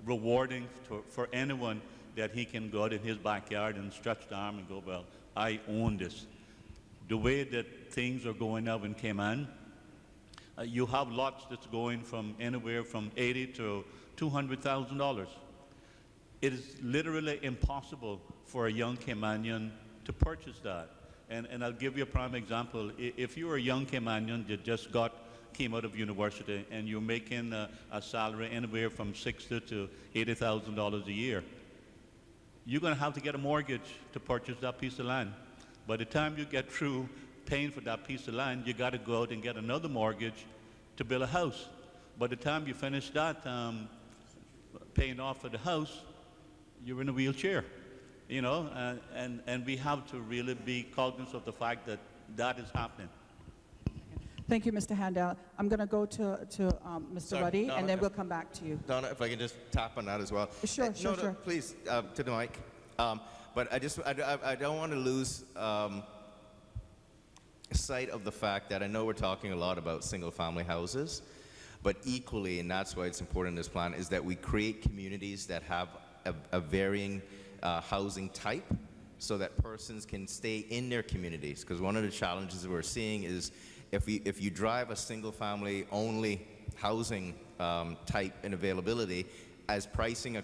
S6: rewarding for anyone that he can go out in his backyard and stretch the arm and go, well, I own this. The way that things are going now in Cayman, you have lots that's going from anywhere from $80,000 to $200,000. It is literally impossible for a young Caymanian to purchase that. And I'll give you a prime example. If you're a young Caymanian that just came out of university and you're making a salary anywhere from $60,000 to $80,000 a year, you're going to have to get a mortgage to purchase that piece of land. By the time you get through paying for that piece of land, you got to go out and get another mortgage to build a house. By the time you finish that, paying off for the house, you're in a wheelchair, and we have to really be cognizant of the fact that that is happening.
S3: Thank you, Mr. Handel. I'm going to go to Mr.
S5: Sorry,
S3: Ruddy,
S5: Donna,
S3: and then we'll come back to you.
S5: Donna, if I can just tap on that as well.
S3: Sure, sure,
S5: No,
S3: sure.
S5: please, to the mic. But I don't want to lose sight of the fact that I know we're talking a lot about single-family houses, but equally, and that's why it's important in this plan, is that we create communities that have a varying housing type so that persons can stay in their communities. Because one of the challenges that we're seeing is if you drive a single-family only housing type and availability, as pricing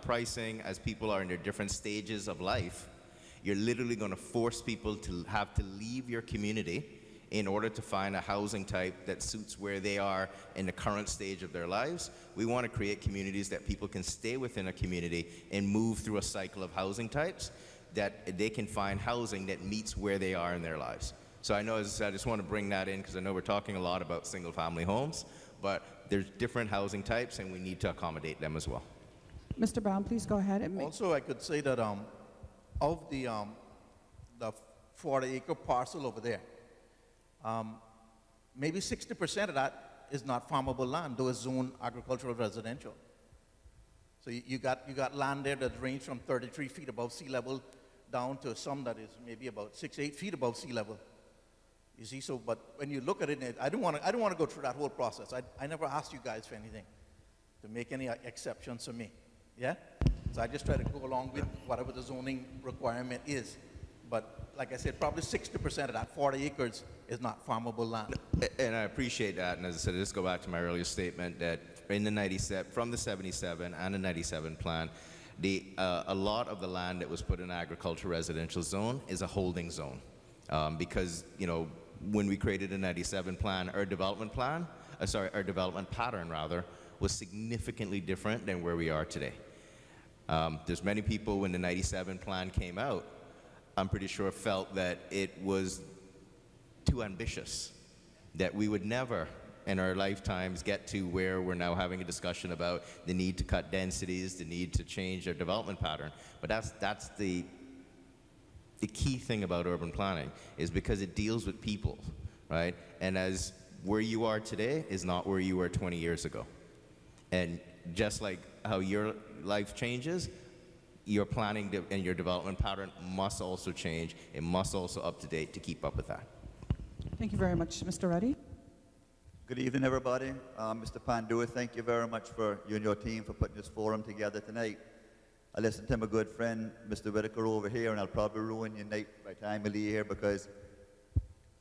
S5: pricing as people are in their different stages of life, you're literally going to force people to have to leave your community in order to find a housing type that suits where they are in the current stage of their lives. We want to create communities that people can stay within a community and move through a cycle of housing types, that they can find housing that meets where they are in their lives. So I know, as I said, I just want to bring that in because I know we're talking a lot about single-family homes, but there's different housing types and we need to accommodate them as well.
S3: Mr. Brown, please go ahead and make.
S10: Also, I could say that of the 40-acre parcel over there, maybe 60% of that is not farmable land, though it's zoned agricultural residential. So you got land there that range from 33 feet above sea level down to some that is maybe about 8 feet above sea level. You see, so, but when you look at it, I don't want to go through that whole process. I never asked you guys for anything, to make any exceptions for me, yeah? So I just try to go along with whatever the zoning requirement is. But like I said, probably 60% of that 40 acres is not farmable land.
S5: And I appreciate that, and as I said, just go back to my earlier statement that in the 97, from the 77 and the 97 plan, a lot of the land that was put in agricultural residential zone is a holding zone. Because, you know, when we created the 97 plan, our development pattern rather, was significantly different than where we are today. There's many people when the 97 plan came out, I'm pretty sure felt that it was too ambitious, that we would never in our lifetimes get to where we're now having a discussion about the need to cut densities, the need to change our development pattern. But that's the key thing about urban planning, is because it deals with people, right? And as where you are today is not where you were 20 years ago. And just like how your life changes, your planning and your development pattern must also change. It must also up to date to keep up with that.
S3: Thank you very much, Mr. Reddy.
S11: Good evening, everybody. Mr. Pandua, thank you very much for you and your team for putting this forum together tonight. I listened to my good friend, Mr. Whitaker, over here, and I'll probably ruin your night by the time I leave here, because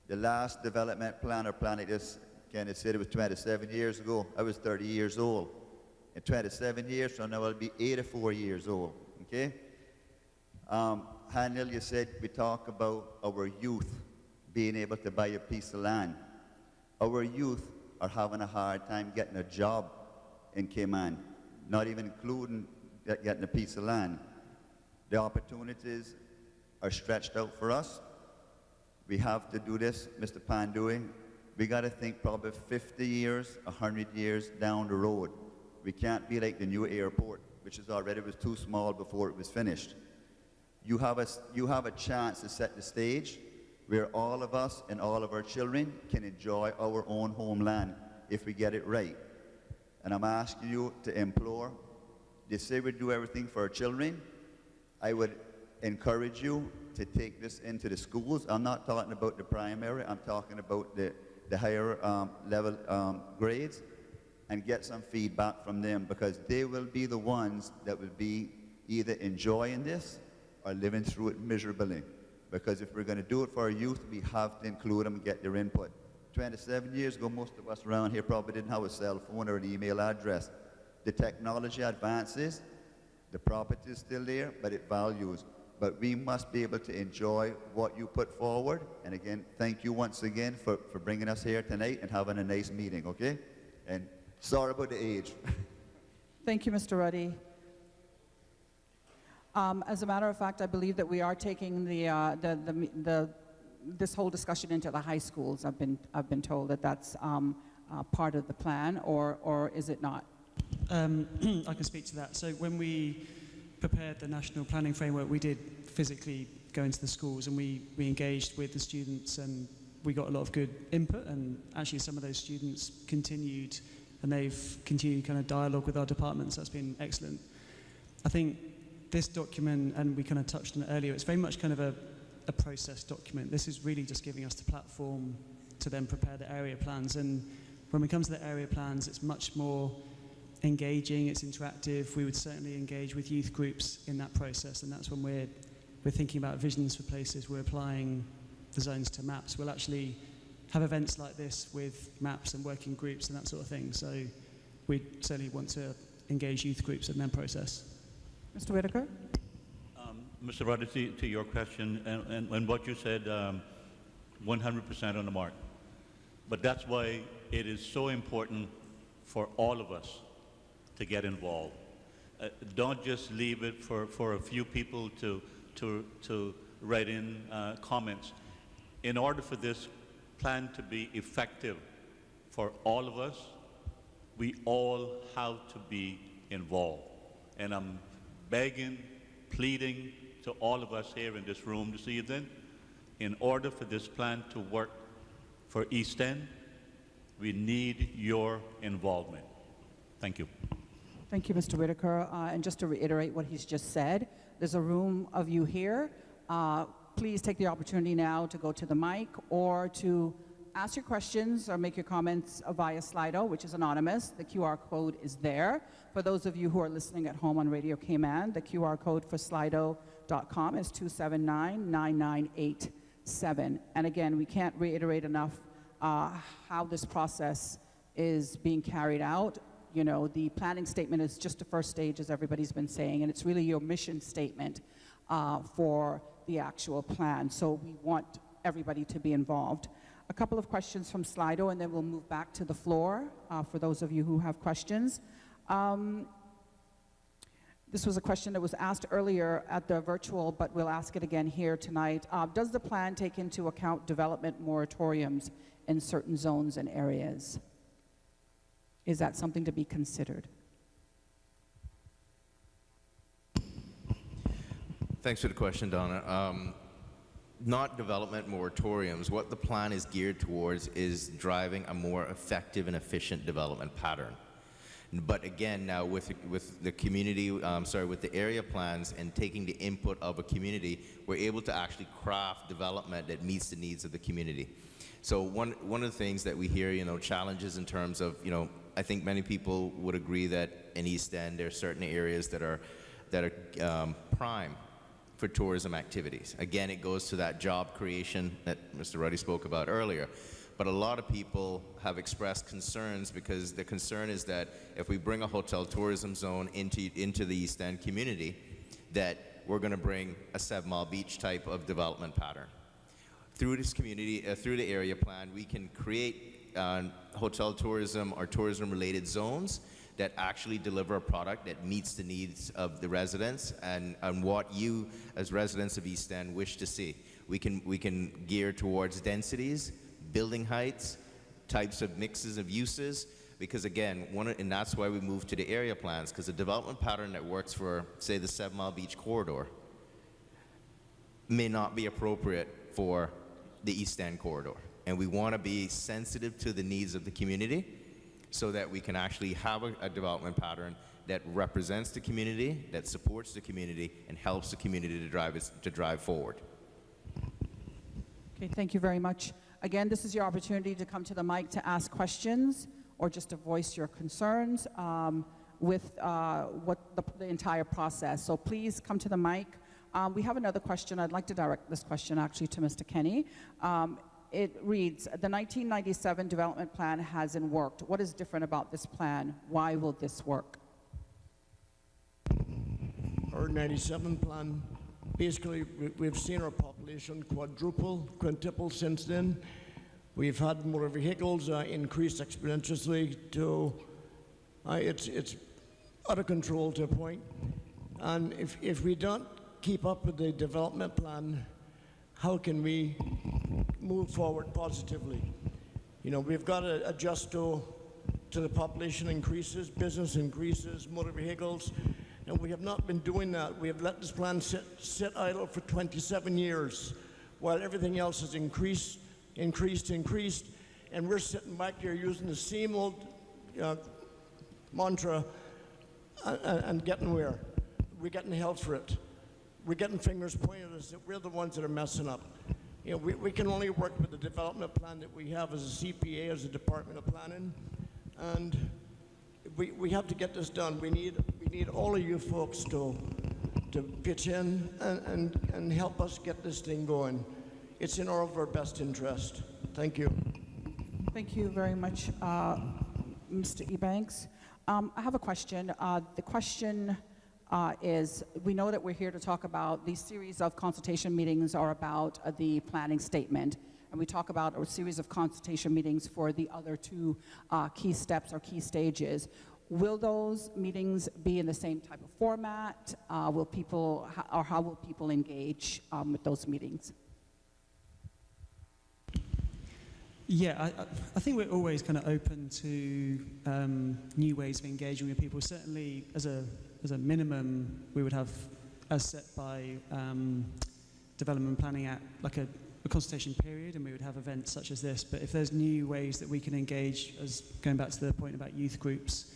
S11: the last development plan or plan like this, Kenneth said it was 27 years ago. I was 30 years old. In 27 years from now, I'll be 84 years old, okay? Haniel, you said we talk about our youth being able to buy a piece of land. Our youth are having a hard time getting a job in Cayman, not even including getting a piece of land. The opportunities are stretched out for us. We have to do this, Mr. Pandui. We got to think probably 50 years, 100 years down the road. We can't be like the new airport, which is already was too small before it was finished. You have a chance to set the stage where all of us and all of our children can enjoy our own homeland if we get it right. And I'm asking you to implore, they say we do everything for our children. I would encourage you to take this into the schools. I'm not talking about the primary, I'm talking about the higher level grades, and get some feedback from them, because they will be the ones that will be either enjoying this or living through it miserably. Because if we're going to do it for our youth, we have to include them and get their input. 27 years ago, most of us around here probably didn't have a cell phone or an email address. The technology advances, the property is still there, but it values. But we must be able to enjoy what you put forward. And again, thank you once again for bringing us here tonight and having a nice meeting, okay? And sorry about the age.
S3: Thank you, Mr. Ruddy. As a matter of fact, I believe that we are taking this whole discussion into the high schools. I've been told that that's part of the plan, or is it not?
S4: I can speak to that. So when we prepared the national planning framework, we did physically go into the schools and we engaged with the students, and we got a lot of good input, and actually some of those students continued, and they've continued kind of dialogue with our departments. That's been excellent. I think this document, and we kind of touched on it earlier, it's very much kind of a process document. This is really just giving us the platform to then prepare the area plans. And when we come to the area plans, it's much more engaging, it's interactive. We would certainly engage with youth groups in that process, and that's when we're thinking about visions for places. We're applying the zones to maps. We'll actually have events like this with maps and working groups and that sort of thing. So we certainly want to engage youth groups in that process.
S3: Mr. Whitaker?
S6: Mr. Rogers, to your question, and what you said, 100% on the mark. But that's why it is so important for all of us to get involved. Don't just leave it for a few people to write in comments. In order for this plan to be effective for all of us, we all have to be involved. And I'm begging, pleading to all of us here in this room this evening, in order for this plan to work for East End, we need your involvement. Thank you.
S3: Thank you, Mr. Whitaker. And just to reiterate what he's just said, there's a room of you here. Please take the opportunity now to go to the mic or to ask your questions or make your comments via Slido, which is anonymous. The QR code is there. For those of you who are listening at home on Radio Cayman, the QR code for Slido.com is 279-9987. And again, we can't reiterate enough how this process is being carried out. You know, the planning statement is just the first stage, as everybody's been saying, and it's really your mission statement for the actual plan. So we want everybody to be involved. A couple of questions from Slido, and then we'll move back to the floor for those of you who have questions. This was a question that was asked earlier at the virtual, but we'll ask it again here tonight. Does the plan take into account development moratoriums in certain zones and areas? Is that something to be considered?
S5: Thanks for the question, Donna. Not development moratoriums. What the plan is geared towards is driving a more effective and efficient development pattern. But again, now with the community, with the area plans and taking the input of a community, we're able to actually craft development that meets the needs of the community. So one of the things that we hear, challenges in terms of, I think many people would agree that in East End there are certain areas that are prime for tourism activities. Again, it goes to that job creation that Mr. Ruddy spoke about earlier. But a lot of people have expressed concerns because the concern is that if we bring a hotel tourism zone into the East End community, that we're going to bring a 7 Mile Beach type of development pattern. Through this community, through the area plan, we can create hotel tourism or tourism-related zones that actually deliver a product that meets the needs of the residents and what you, as residents of East End, wish to see. We can gear towards densities, building heights, types of mixes of uses, because again, and that's why we moved to the area plans, because a development pattern that works for, say, the 7 Mile Beach corridor may not be appropriate for the East End corridor. And we want to be sensitive to the needs of the community so that we can actually have a development pattern that represents the community, that supports the community, and helps the community to drive forward.
S3: Okay, thank you very much. Again, this is your opportunity to come to the mic to ask questions or just to voice your concerns with the entire process. So please come to the mic. We have another question. I'd like to direct this question actually to Mr. Kenny. It reads, the 1997 development plan hasn't worked. What is different about this plan? Why will this work?
S7: Our 97 plan, basically, we've seen our population quintuple since then. We've had motor vehicles increase exponentially to, it's out of control to a point. And if we don't keep up with the development plan, how can we move forward positively? We've got to adjust to the population increases, business increases, motor vehicles, and we have not been doing that. We have let this plan sit idle for 27 years while everything else has increased, and we're sitting back here using the same old mantra and getting where? We're getting held for it. We're getting fingers pointed at us that we're the ones that are messing up. We can only work with the development plan that we have as a CPA, as a Department of Planning, and we have to get this done. We need all of you folks to pitch in and help us get this thing going. It's in all of our best interest. Thank you.
S3: Thank you very much, Mr. Ebanks. I have a question. The question is, we know that we're here to talk about these series of consultation meetings are about the planning statement, and we talk about a series of consultation meetings for the other two key steps or key stages. Will those meetings be in the same type of format? Will people, or how will people engage with those meetings?
S4: Yeah, I think we're always kind of open to new ways of engaging with people. Certainly, as a minimum, we would have, as set by Development Planning Act, like a consultation period, and we would have events such as this. But if there's new ways that we can engage, as going back to the point about youth groups,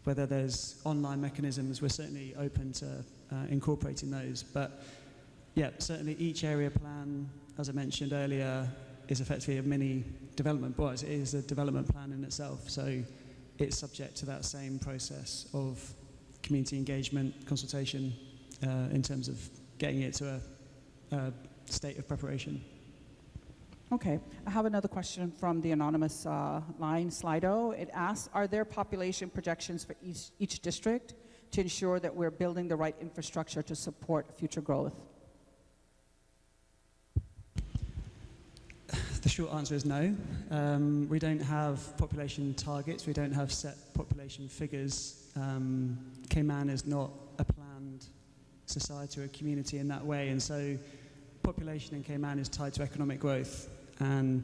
S4: whether there's online mechanisms, we're certainly open to incorporating those. But yeah, certainly each area plan, as I mentioned earlier, is effectively a mini development, but it is a development plan in itself, so it's subject to that same process of community engagement, consultation, in terms of getting it to a state of preparation.
S3: Okay, I have another question from the anonymous line, Slido. It asks, are there population projections for each district to ensure that we're building the right infrastructure to support future growth?
S4: The short answer is no. We don't have population targets. We don't have set population figures. Cayman is not a planned society or a community in that way, and so population in Cayman is tied to economic growth. And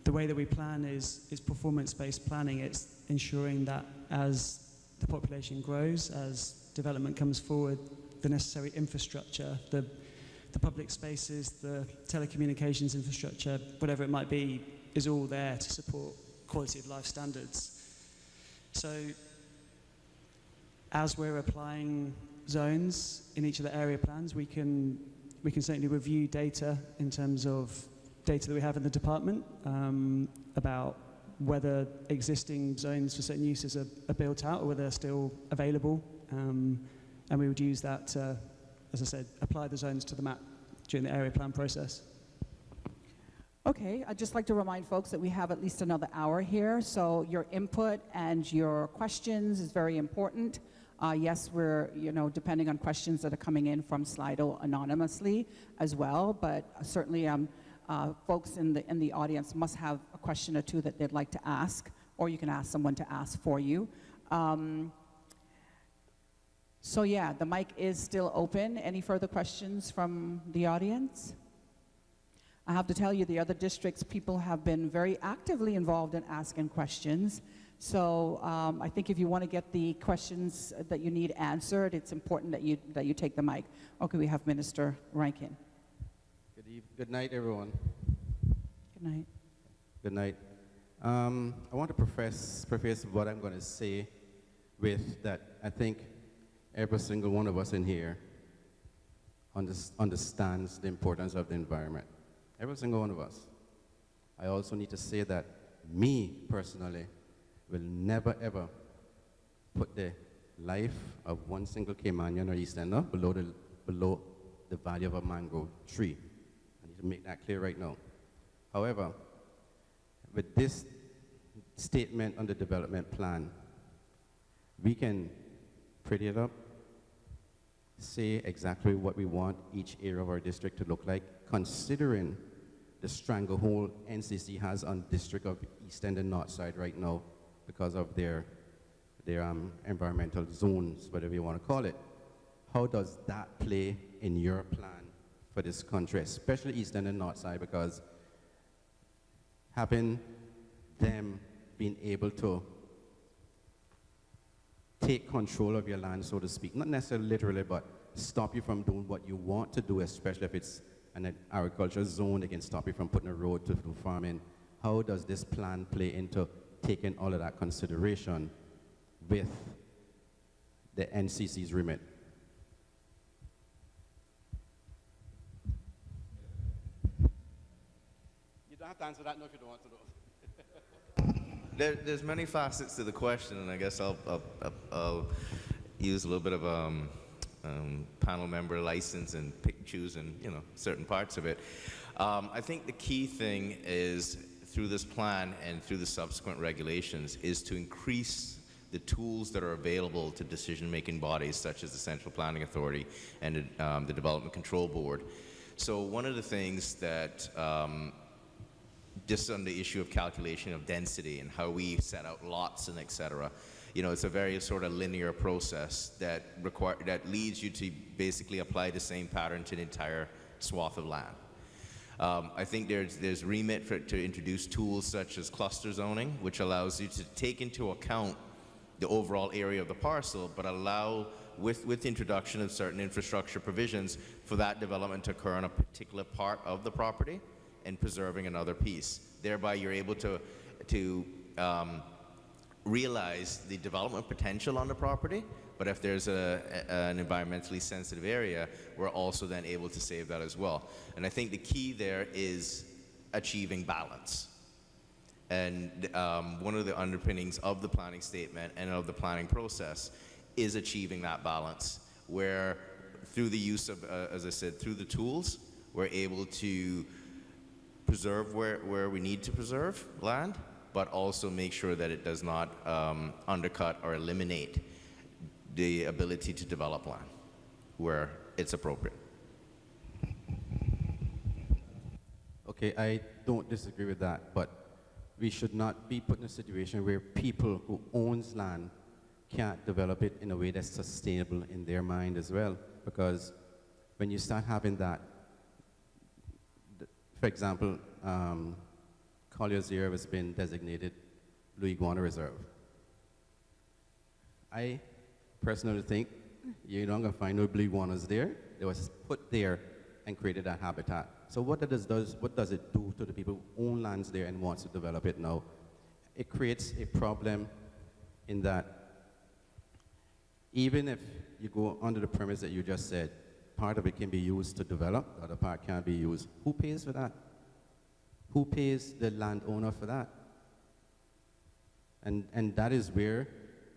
S4: the way that we plan is performance-based planning. It's ensuring that as the population grows, as development comes forward, the necessary infrastructure, the public spaces, the telecommunications infrastructure, whatever it might be, is all there to support quality of life standards. So as we're applying zones in each of the area plans, we can certainly review data in terms of data that we have in the department about whether existing zones for certain uses are built out or whether they're still available. And we would use that to, as I said, apply the zones to the map during the area plan process.
S3: Okay, I'd just like to remind folks that we have at least another hour here, so your input and your questions is very important. Yes, we're, depending on questions that are coming in from Slido anonymously as well, but certainly folks in the audience must have a question or two that they'd like to ask, or you can ask someone to ask for you. So yeah, the mic is still open. Any further questions from the audience? I have to tell you, the other districts, people have been very actively involved in asking questions. So I think if you want to get the questions that you need answered, it's important that you take the mic. Okay, we have Minister Rankin.
S12: Good night, everyone.
S3: Good night.
S12: Good night. I want to preface what I'm going to say with that I think every single one of us in here understands the importance of the environment. Every single one of us. I also need to say that me, personally, will never, ever put the life of one single Caymanian or East Ender below the value of a mangrove tree. I need to make that clear right now. However, with this statement on the development plan, we can pretty it up, say exactly what we want each area of our district to look like, considering the stranglehold NCC has on District of East End and North Side right now because of their environmental zones, whatever you want to call it. How does that play in your plan for this country, especially East End and North Side, because having them being able to take control of your land, so to speak, not necessarily literally, but stop you from doing what you want to do, especially if it's an agricultural zone, they can stop you from putting a road to do farming. How does this plan play into taking all of that consideration with the NCC's remit? You don't have to answer that now if you don't want to know.
S5: There's many facets to the question, and I guess I'll use a little bit of panel member license and pick, choose, and certain parts of it. I think the key thing is through this plan and through the subsequent regulations is to increase the tools that are available to decision-making bodies such as the Central Planning Authority and the Development Control Board. So one of the things that, just on the issue of calculation of density and how we set out lots and et cetera, you know, it's a very sort of linear process that leads you to basically apply the same pattern to the entire swath of land. I think there's remit to introduce tools such as cluster zoning, which allows you to take into account the overall area of the parcel, but allow, with the introduction of certain infrastructure provisions, for that development to occur on a particular part of the property and preserving another piece. Thereby, you're able to realize the development potential on the property, but if there's an environmentally sensitive area, we're also then able to save that as well. And I think the key there is achieving balance. And one of the underpinnings of the planning statement and of the planning process is achieving that balance, where through the use of, as I said, through the tools, we're able to preserve where we need to preserve land, but also make sure that it does not undercut or eliminate the ability to develop land where it's appropriate.
S12: Okay, I don't disagree with that, but we should not be put in a situation where people who owns land can't develop it in a way that's sustainable in their mind as well. Because when you start having that, for example, Collier's Reserve has been designated Blue Iguana Reserve. I personally think you're not going to find no blue iguanas there. They was put there and created that habitat. So what does it do to the people who own lands there and wants to develop it now? It creates a problem in that even if you go under the premise that you just said, part of it can be used to develop, the other part can't be used. Who pays for that? Who pays the landowner for that? And that is where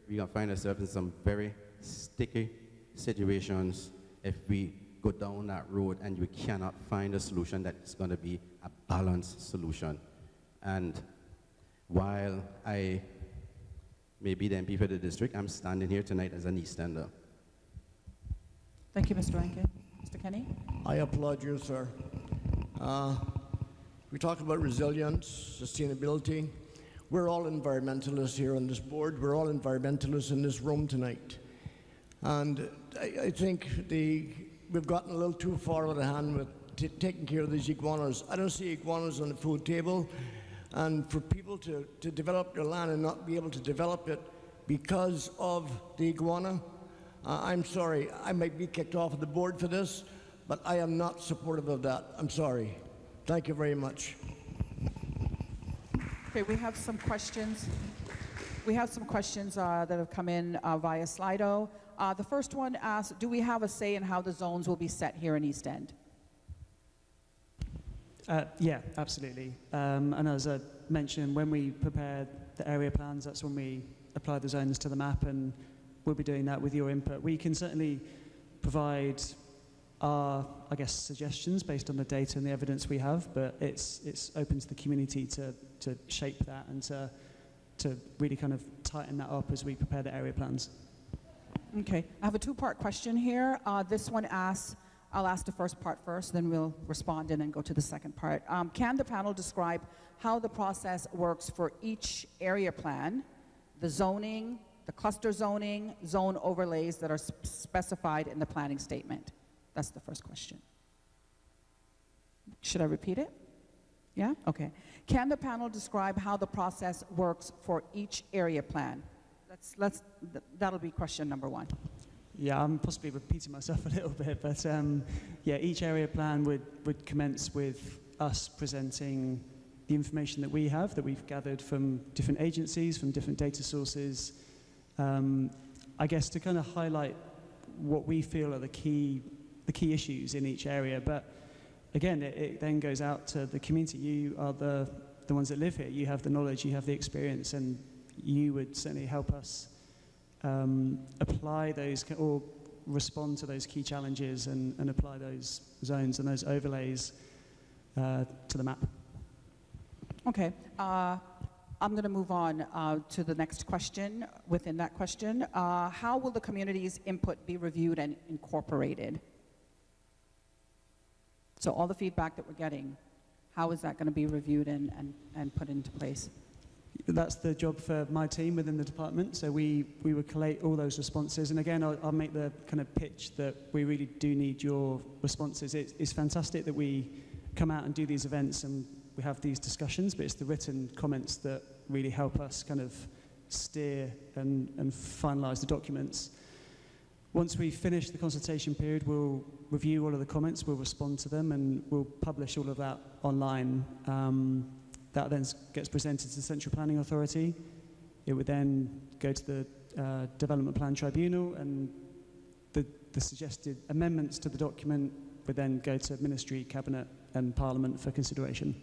S12: we're going to find ourselves in some very sticky situations if we go down that road and we cannot find a solution that's going to be a balanced solution. And while I may be the MP for the district, I'm standing here tonight as an East Ender.
S3: Thank you, Mr. Rankin. Mr. Kenny?
S7: I applaud you, sir. We talk about resilience, sustainability. We're all environmentalists here on this board. We're all environmentalists in this room tonight. And I think we've gotten a little too far out of hand with taking care of these iguanas. I don't see iguanas on the food table. And for people to develop their land and not be able to develop it because of the iguana, I'm sorry, I might be kicked off of the board for this, but I am not supportive of that. I'm sorry. Thank you very much.
S3: Okay, we have some questions. We have some questions that have come in via Slido. The first one asks, do we have a say in how the zones will be set here in East End?
S4: Yeah, absolutely. And as I mentioned, when we prepare the area plans, that's when we apply the zones to the map, and we'll be doing that with your input. We can certainly provide our, I guess, suggestions based on the data and the evidence we have, but it's open to the community to shape that and to really kind of tighten that up as we prepare the area plans.
S3: Okay, I have a two-part question here. This one asks, I'll ask the first part first, then we'll respond and then go to the second part. Can the panel describe how the process works for each area plan, the zoning, the cluster zoning, zone overlays that are specified in the planning statement? That's the first question. Should I repeat it? Yeah? Okay. Can the panel describe how the process works for each area plan? That'll be question number one.
S4: Yeah, I'm possibly repeating myself a little bit, but yeah, each area plan would commence with us presenting the information that we have, that we've gathered from different agencies, from different data sources, I guess to kind of highlight what we feel are the key issues in each area. But again, it then goes out to the community. You are the ones that live here. You have the knowledge, you have the experience, and you would certainly help us apply those or respond to those key challenges and apply those zones and those overlays to the map.
S3: Okay. I'm going to move on to the next question within that question. How will the community's input be reviewed and incorporated? So all the feedback that we're getting, how is that going to be reviewed and put into place?
S4: That's the job for my team within the department. So we would collate all those responses. And again, I'll make the kind of pitch that we really do need your responses. It's fantastic that we come out and do these events and we have these discussions, but it's the written comments that really help us kind of steer and finalize the documents. Once we finish the consultation period, we'll review all of the comments, we'll respond to them, and we'll publish all of that online. That then gets presented to the Central Planning Authority. It would then go to the Development Plan Tribunal, and the suggested amendments to the document would then go to Ministry, Cabinet, and Parliament for consideration.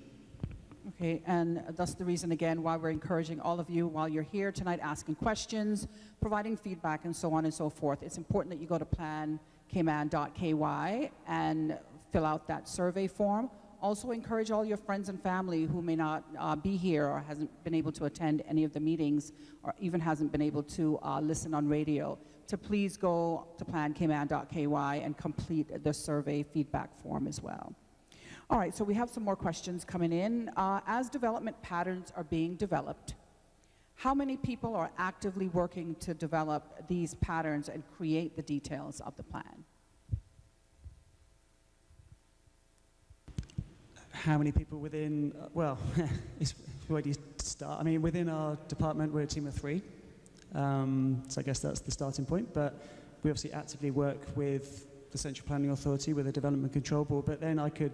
S3: Okay, and that's the reason, again, why we're encouraging all of you while you're here tonight asking questions, providing feedback, and so on and so forth. It's important that you go to plancayman.ky and fill out that survey form. Also encourage all your friends and family who may not be here or hasn't been able to attend any of the meetings or even hasn't been able to listen on radio to please go to plancayman.ky and complete the survey feedback form as well. All right, so we have some more questions coming in. As development patterns are being developed, how many people are actively working to develop these patterns and create the details of the plan?
S4: How many people within, well, where do you start? I mean, within our department, we're a team of 3. So I guess that's the starting point. But we obviously actively work with the Central Planning Authority, with the Development Control Board. But then I could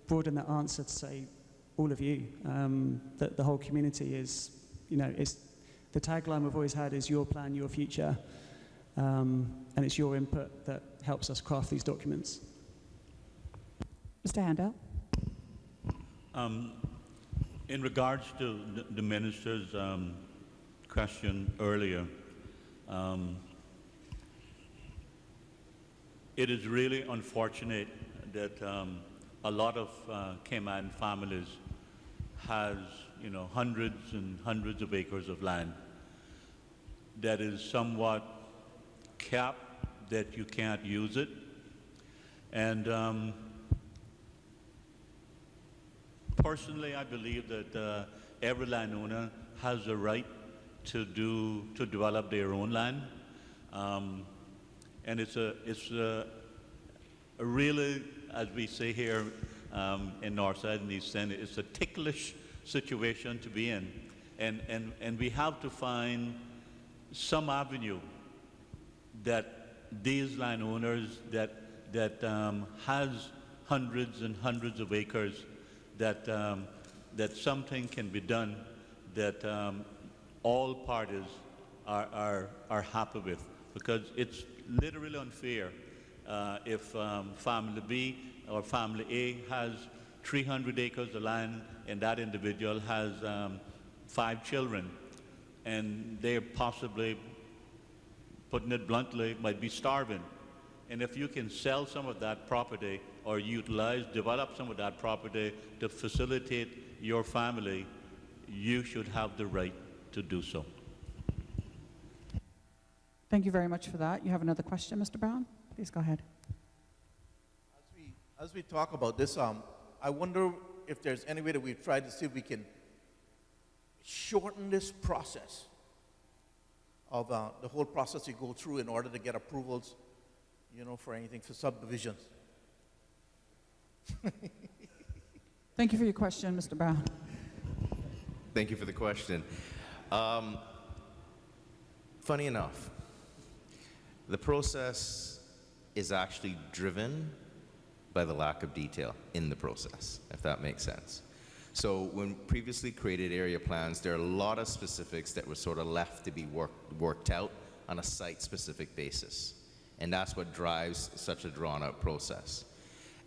S4: broaden that answer to say all of you, that the whole community is, you know, it's the tagline we've always had is your plan, your future. And it's your input that helps us craft these documents.
S3: Mr. Handel?
S6: In regards to the minister's question earlier, it is really unfortunate that a lot of Cayman families has, you know, hundreds and hundreds of acres of land that is somewhat capped, that you can't use it. And personally, I believe that every landowner has a right to develop their own land, and it's a really, as we say here in Northside and East End, it's a ticklish situation to be in, and we have to find some avenue that these landowners that has hundreds and hundreds of acres, that something can be done that all parties are happy with, because it's literally unfair if family B or family A has 300 acres of land and that individual has 5 children, and they're possibly, putting it bluntly, might be starving. And if you can sell some of that property or develop some of that property to facilitate your family, you should have the right to do so.
S3: Thank you very much for that. You have another question, Mr. Brown? Please go ahead.
S10: As we talk about this, I wonder if there's any way that we've tried to see if we can shorten this process of the whole process you go through in order to get approvals, you know, for anything, for subdivisions.
S3: Thank you for your question, Mr. Brown.
S5: Thank you for the question. Funny enough, the process is actually driven by the lack of detail in the process, if that makes sense. So when previously created area plans, there are a lot of specifics that were sort of left to be worked out on a site-specific basis. And that's what drives such a drawn-out process.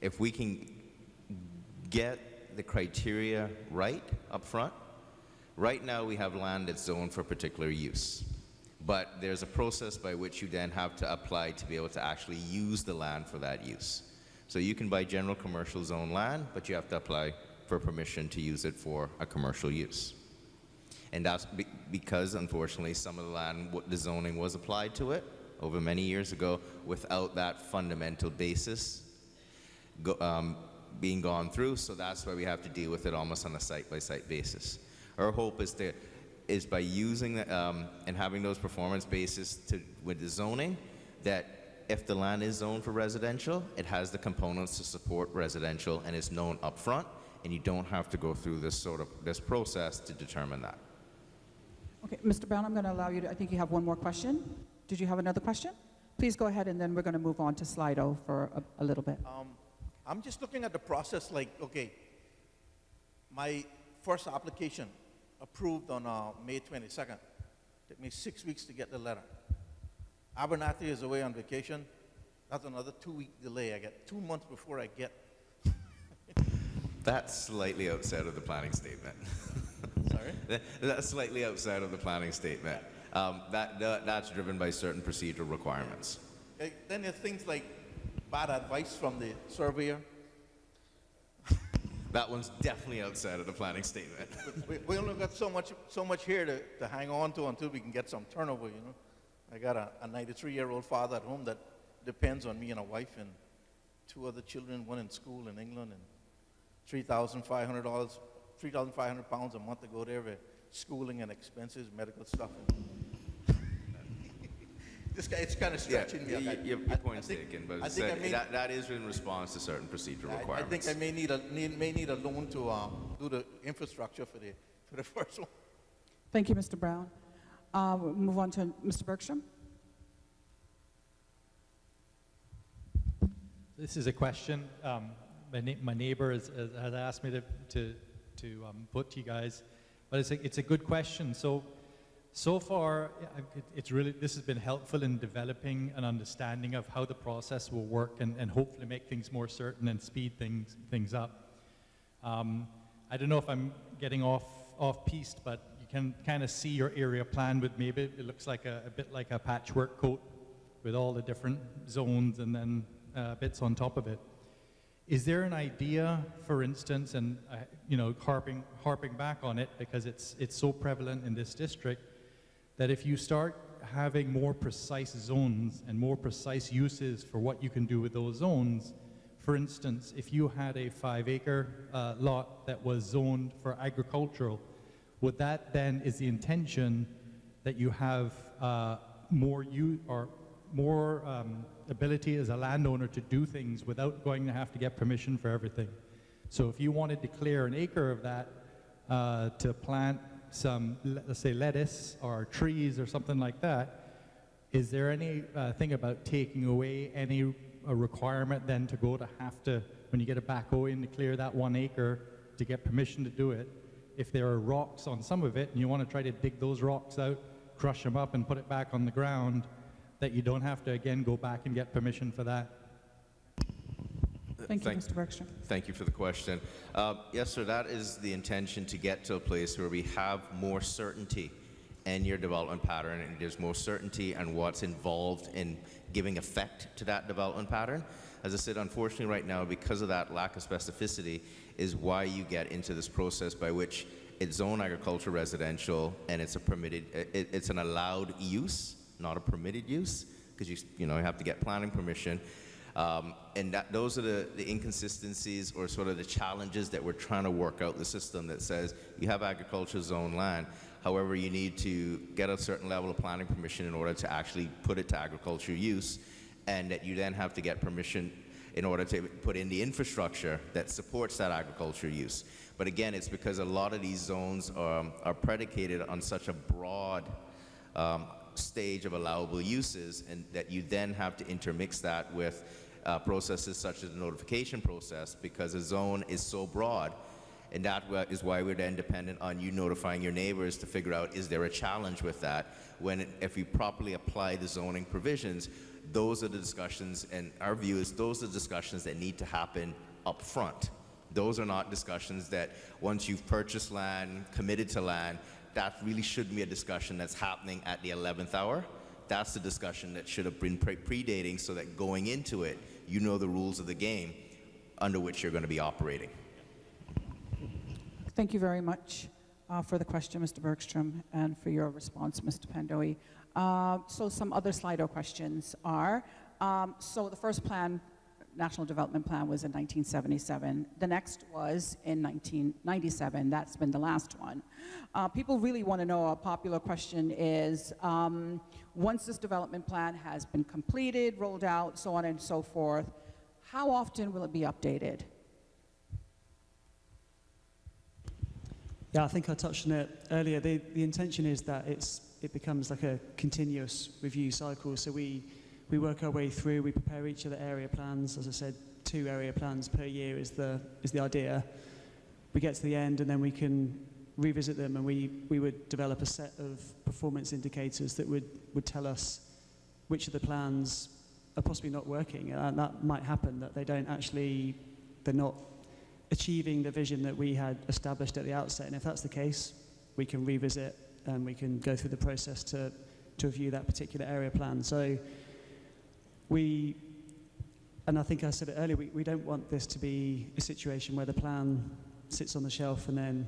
S5: If we can get the criteria right up front, right now we have land that's zoned for particular use. But there's a process by which you then have to apply to be able to actually use the land for that use. So you can buy general commercial zone land, but you have to apply for permission to use it for a commercial use. And that's because, unfortunately, some of the land, the zoning was applied to it over many years ago without that fundamental basis being gone through. So that's why we have to deal with it almost on a site-by-site basis. Our hope is by using and having those performance bases with the zoning, that if the land is zoned for residential, it has the components to support residential and is known up front, and you don't have to go through this process to determine that.
S3: Okay, Mr. Brown, I'm going to allow you to, I think you have one more question. Did you have another question? Please go ahead, and then we're going to move on to Slido for a little bit.
S10: I'm just looking at the process like, okay, my first application approved on May 22nd. Took me 6 weeks to get the letter. Abernathy is away on vacation. That's another 2-week delay. I get 2 months before I get.
S5: That's slightly outside of the planning statement.
S10: Sorry?
S5: That's slightly outside of the planning statement. That's driven by certain procedural requirements.
S10: Okay, then there's things like bad advice from the surveyor.
S5: That one's definitely outside of the planning statement.
S10: We only got so much here to hang on to until we can get some turnover, you know. I got a 93-year-old father at home that depends on me and a wife and 2 other children, one in school in England, and $3,500, 3,500 pounds a month to go there with schooling and expenses, medical stuff. This guy, it's kind of stretching me.
S5: Your point's taken, but that is in response to certain procedural requirements.
S10: I think I may need a loan to do the infrastructure for the first one.
S3: Thank you, Mr. Brown. We'll move on to Mr. Bergstrom.
S8: This is a question my neighbor has asked me to put to you guys, but it's a good question. So far, this has been helpful in developing an understanding of how the process will work and hopefully make things more certain and speed things up. I don't know if I'm getting off piste, but you can kind of see your area plan with maybe it looks like a bit like a patchwork coat with all the different zones and then bits on top of it. Is there an idea, for instance, and harping back on it because it's so prevalent in this district, that if you start having more precise zones and more precise uses for what you can do with those zones, for instance, if you had a 5-acre lot that was zoned for agricultural, would that then, is the intention that you have more ability as a landowner to do things without going to have to get permission for everything? So if you wanted to clear an acre of that to plant some, let's say, lettuce or trees or something like that, is there any thing about taking away any requirement then to go to have to, when you get a backhoe in to clear that 1 acre to get permission to do it, if there are rocks on some of it and you want to try to dig those rocks out, crush them up and put it back on the ground, that you don't have to again go back and get permission for that?
S3: Thank you, Mr. Bergstrom.
S5: Thank you for the question. Yes, sir, that is the intention, to get to a place where we have more certainty in your development pattern, and there's more certainty on what's involved in giving effect to that development pattern. As I said, unfortunately right now, because of that lack of specificity, is why you get into this process by which it's zone agriculture residential and it's a permitted, it's an allowed use, not a permitted use, because you have to get planning permission. And those are the inconsistencies or sort of the challenges that we're trying to work out the system that says you have agriculture zone land. However, you need to get a certain level of planning permission in order to actually put it to agriculture use, and that you then have to get permission in order to put in the infrastructure that supports that agriculture use. But again, it's because a lot of these zones are predicated on such a broad stage of allowable uses, and that you then have to intermix that with processes such as the notification process, because a zone is so broad. And that is why we're then dependent on you notifying your neighbors to figure out, is there a challenge with that? If we properly apply the zoning provisions, those are the discussions, and our view is those are the discussions that need to happen up front. Those are not discussions that once you've purchased land, committed to land, that really shouldn't be a discussion that's happening at the 11th hour. That's the discussion that should have been predating, so that going into it, you know the rules of the game under which you're going to be operating.
S3: Thank you very much. for the question, Mr. Bergstrom, and for your response, Mr. Pandoy. So some other Slido questions are, so the first plan, National Development Plan, was in 1977. The next was in 1997. That's been the last one. People really want to know, a popular question is, once this development plan has been completed, rolled out, so on and so forth, how often will it be updated?
S4: Yeah, I think I touched on it earlier. The intention is that it becomes like a continuous review cycle. So we work our way through, we prepare each of the area plans. As I said, 2 area plans per year is the idea. We get to the end and then we can revisit them, and we would develop a set of performance indicators that would tell us which of the plans are possibly not working. And that might happen, that they're not achieving the vision that we had established at the outset. And if that's the case, we can revisit and we can go through the process to review that particular area plan. So and I think I said it earlier, we don't want this to be a situation where the plan sits on the shelf and then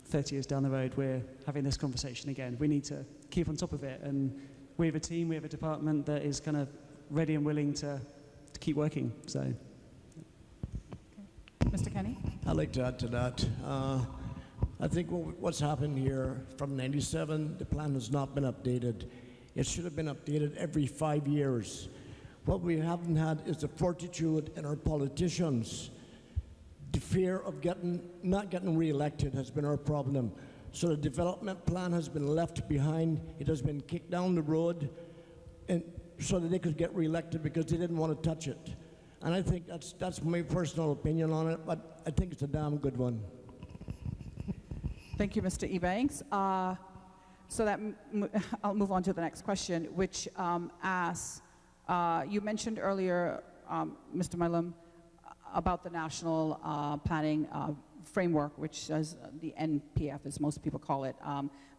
S4: 30 years down the road we're having this conversation again. We need to keep on top of it, and we have a team, we have a department that is kind of ready and willing to keep working. So,
S3: Mr. Kenny?
S7: I'd like to add to that. I think what's happened here, from 97, the plan has not been updated. It should have been updated every 5 years. What we haven't had is the fortitude in our politicians. The fear of not getting re-elected has been our problem. So the development plan has been left behind. It has been kicked down the road, and so that they could get re-elected because they didn't want to touch it. And I think that's my personal opinion on it, but I think it's a damn good one.
S3: Thank you, Mr. Ebanks. So that I'll move on to the next question, which asks, you mentioned earlier, Mr. Milam, about the national planning framework, which is the NPF, as most people call it,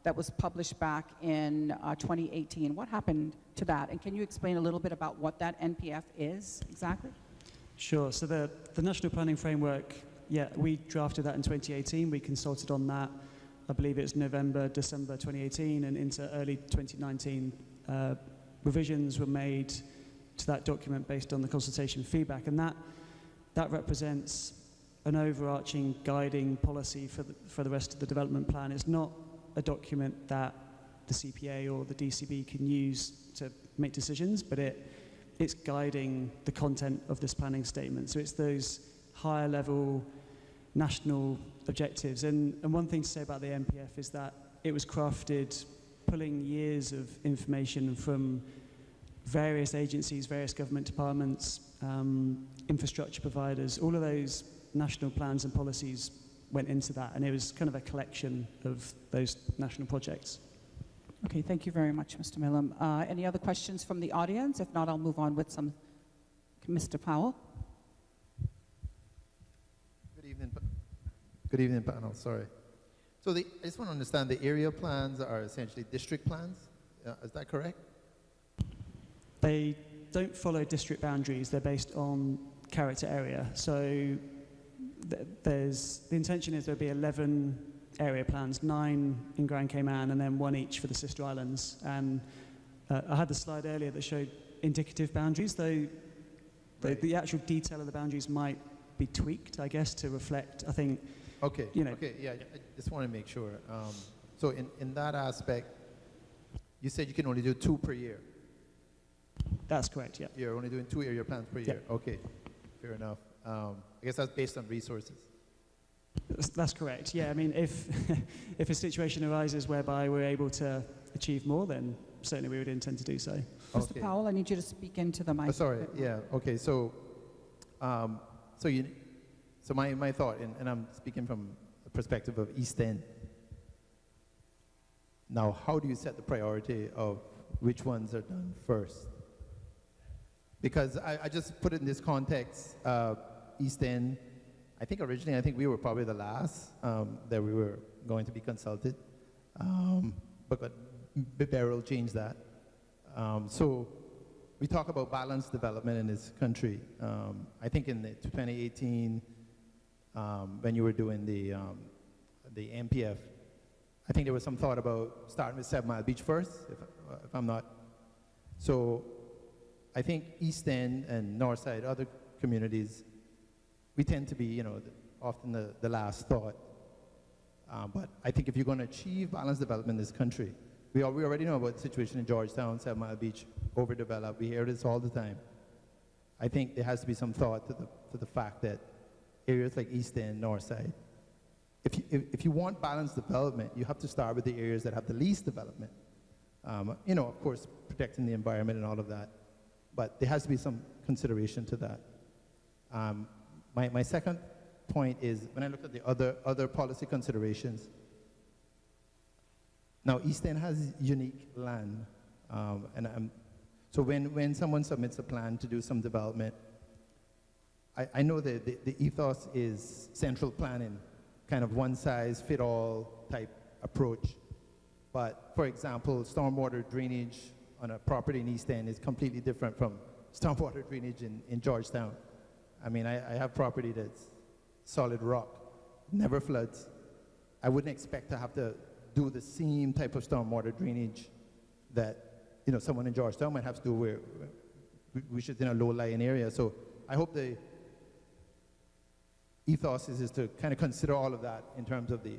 S3: that was published back in 2018. What happened to that? And can you explain a little bit about what that NPF is exactly?
S4: Sure. So the National Planning Framework, yeah, we drafted that in 2018. We consulted on that, I believe it was November, December 2018, and into early 2019. Revisions were made to that document based on the consultation feedback, and that represents an overarching guiding policy for the rest of the development plan. It's not a document that the CPA or the DCB can use to make decisions, but it's guiding the content of this planning statement. So it's those higher level national objectives. And one thing to say about the NPF is that it was crafted pulling years of information from various agencies, various government departments, infrastructure providers. All of those national plans and policies went into that, and it was kind of a collection of those national projects.
S3: Okay, thank you very much, Mr. Milam. Any other questions from the audience? If not, I'll move on with some. Mr. Powell?
S13: Good evening, panel. Sorry. So I just want to understand, the area plans are essentially district plans. Is that correct?
S4: They don't follow district boundaries. They're based on character area. So the intention is there'll be 11 area plans, 9 in Grand Cayman, and then 1 each for the sister islands. And I had the slide earlier that showed indicative boundaries, though the actual detail of the boundaries might be tweaked, I guess, to reflect, I think,
S13: Okay, okay, yeah, I just want to make sure. So in that aspect, you said you can only do 2 per year.
S4: That's correct, yeah.
S13: You're only doing 2 area plans per year. Okay, fair enough. I guess that's based on resources.
S4: That's correct, yeah. I mean, if a situation arises whereby we're able to achieve more, then certainly we would intend to do so.
S3: Mr. Powell, I need you to speak into the mic.
S13: Sorry, yeah, okay, so my thought, and I'm speaking from the perspective of East End. Now, how do you set the priority of which ones are done first? Because I just put it in this context, East End, I think originally, we were probably the last that we were going to be consulted, but Beryl changed that. So we talk about balanced development in this country. I think in the 2018, when you were doing the MPF, I think there was some thought about starting with 7 Mile Beach first, if I'm not. So I think East End and North Side, other communities, we tend to be, often the last thought. But I think if you're going to achieve balanced development in this country, we already know about the situation in Georgetown, 7 Mile Beach, overdeveloped. We hear this all the time. I think there has to be some thought to the fact that areas like East End, North Side, if you want balanced development, you have to start with the areas that have the least development. Of course, protecting the environment and all of that. But there has to be some consideration to that. My second point is, when I look at the other policy considerations, now East End has unique land. So when someone submits a plan to do some development, I know that the ethos is central planning, kind of one-size-fit-all type approach. But for example, stormwater drainage on a property in East End is completely different from stormwater drainage in Georgetown. I mean, I have property that's solid rock, never floods. I wouldn't expect to have to do the same type of stormwater drainage that someone in Georgetown might have to do where we should in a low-lying area. So I hope the ethos is to kind of consider all of that in terms of the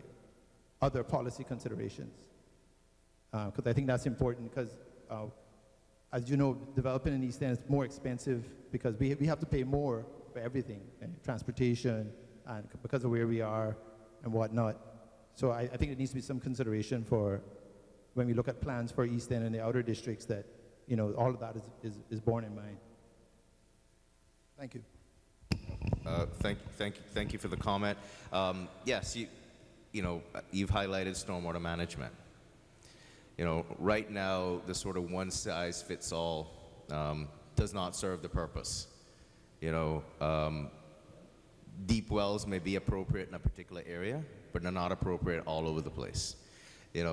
S13: other policy considerations. Because I think that's important, because as you know, developing in East End is more expensive because we have to pay more for everything, transportation, and because of where we are and whatnot. So I think it needs to be some consideration for when we look at plans for East End and the outer districts that, all of that is borne in mind. Thank you.
S5: Thank you for the comment. Yes, you've highlighted stormwater management. Right now, the sort of one-size-fits-all does not serve the purpose. Deep wells may be appropriate in a particular area, but they're not appropriate all over the place.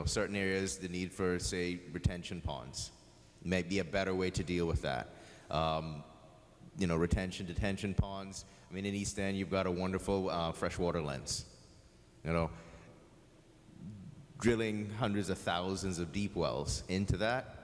S5: Certain areas, the need for, say, retention ponds may be a better way to deal with that. Detention ponds. I mean, in East End, you've got a wonderful freshwater lens. Drilling hundreds of thousands of deep wells into that,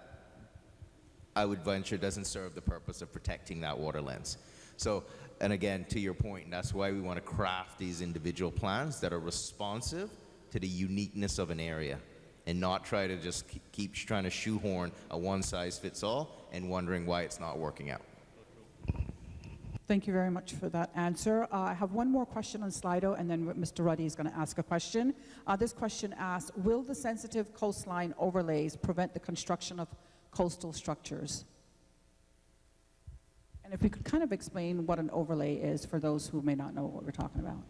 S5: I would venture, doesn't serve the purpose of protecting that water lens. So, and again, to your point, that's why we want to craft these individual plans that are responsive to the uniqueness of an area, and not try to just keep trying to shoehorn a one-size-fits-all and wondering why it's not working out.
S3: Thank you very much for that answer. I have one more question on Slido, and then Mr. Ruddy is going to ask a question. This question asks, will the sensitive coastline overlays prevent the construction of coastal structures? And if we could kind of explain what an overlay is for those who may not know what we're talking about.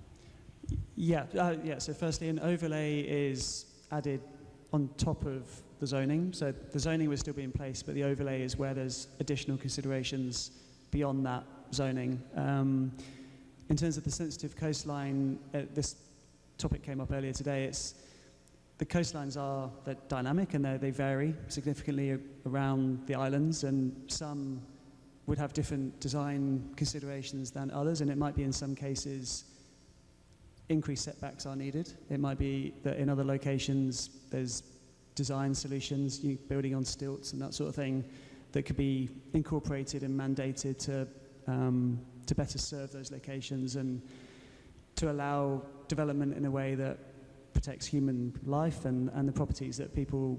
S4: So firstly, an overlay is added on top of the zoning. So the zoning would still be in place, but the overlay is where there's additional considerations beyond that zoning. In terms of the sensitive coastline, this topic came up earlier today. The coastlines are dynamic, and they vary significantly around the islands, and some would have different design considerations than others, and it might be in some cases increased setbacks are needed. It might be that in other locations there's design solutions, building on stilts and that sort of thing, that could be incorporated and mandated to better serve those locations and to allow development in a way that protects human life and the properties that people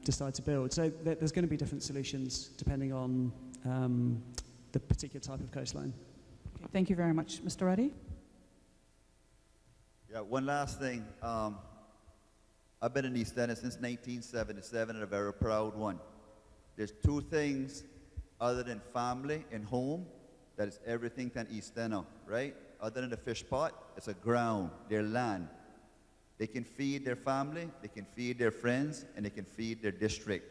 S4: decide to build. So there's going to be different solutions depending on the particular type of coastline.
S3: Okay, thank you very much. Mr. Ruddy?
S11: Yeah, one last thing. I've been in East End since 1977, and a very proud one. There's two things other than family and home that is everything to an East Ender, right? Other than the fish pot, it's a ground, their land. They can feed their family, they can feed their friends, and they can feed their district.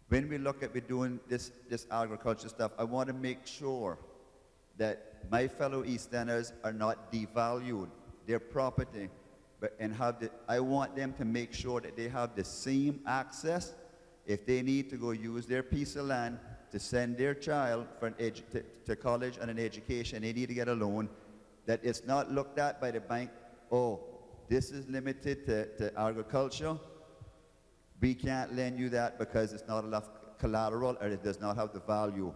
S11: When we look at doing this agriculture stuff, I want to make sure that my fellow East Enders are not devalued their property, I want them to make sure that they have the same access if they need to go use their piece of land to send their child for to college and an education, they need to get a loan, that it's not looked at by the bank, oh, this is limited to agriculture. We can't lend you that because it's not enough collateral or it does not have the value.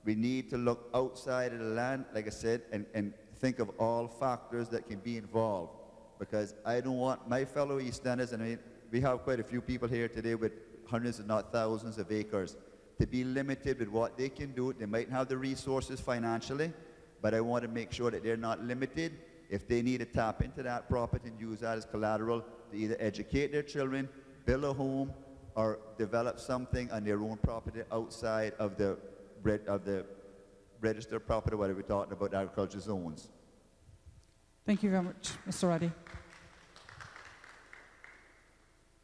S11: We need to look outside of the land, like I said, and think of all factors that can be involved. Because I don't want my fellow East Enders, and I mean, we have quite a few people here today with hundreds if not thousands of acres, to be limited with what they can do. They might have the resources financially, but I want to make sure that they're not limited. If they need to tap into that property and use that as collateral to either educate their children, build a home, or develop something on their own property outside of the registered property, whatever we're talking about, agriculture zones.
S3: Thank you very much, Mr. Ruddy.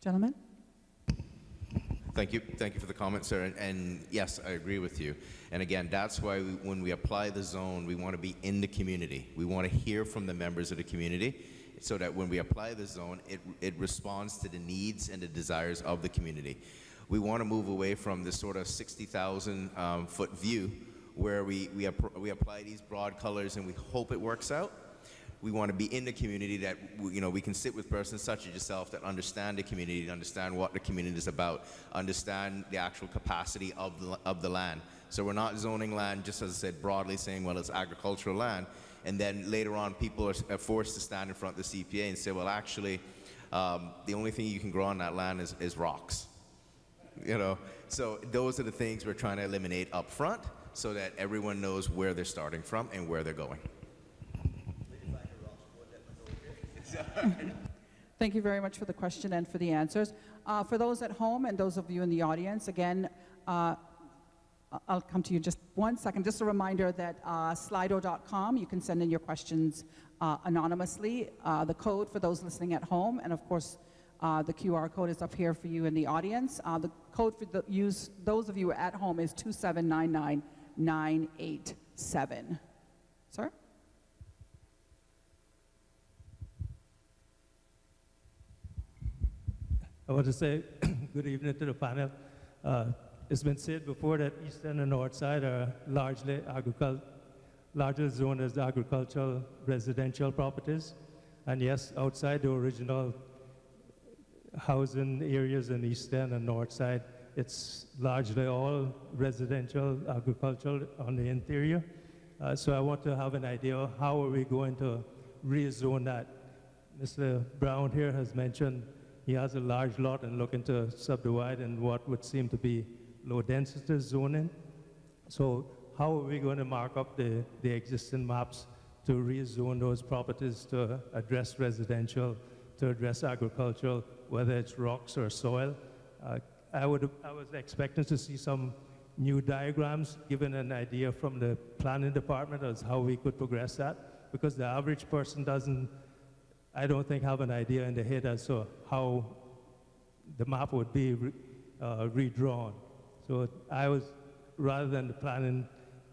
S3: Gentlemen?
S5: Thank you for the comment, sir. And yes, I agree with you. And again, that's why when we apply the zone, we want to be in the community. We want to hear from the members of the community so that when we apply the zone, it responds to the needs and the desires of the community. We want to move away from this sort of 60,000 foot view where we apply these broad colors and we hope it works out. We want to be in the community that, we can sit with persons such as yourself that understand the community, understand what the community is about, understand the actual capacity of the land. So we're not zoning land, just as I said, broadly saying, well, it's agricultural land. And then later on, people are forced to stand in front of the CPA and say, well, actually, the only thing you can grow on that land is rocks. So those are the things we're trying to eliminate up front so that everyone knows where they're starting from and where they're going.
S3: Thank you very much for the question and for the answers. For those at home and those of you in the audience, again, I'll come to you just 1 second. Just a reminder that slido.com, you can send in your questions anonymously. The code for those listening at home, and of course, the QR code is up here for you in the audience. The code for those of you at home is 2799987. Sir?
S14: I want to say good evening to the panel. It's been said before that eastern and north side are largely zoned as agricultural residential properties. And yes, outside the original housing areas in eastern and north side, it's largely all residential agricultural on the interior. So I want to have an idea of how are we going to rezone that. Mr. Brown here has mentioned he has a large lot and looking to subdivide in what would seem to be low density zoning. So how are we going to mark up the existing maps to rezone those properties to address residential, to address agricultural, whether it's rocks or soil? I was expecting to see some new diagrams, given an idea from the planning department as how we could progress that, because the average person doesn't, I don't think, have an idea in their head as to how the map would be redrawn. So I was, rather than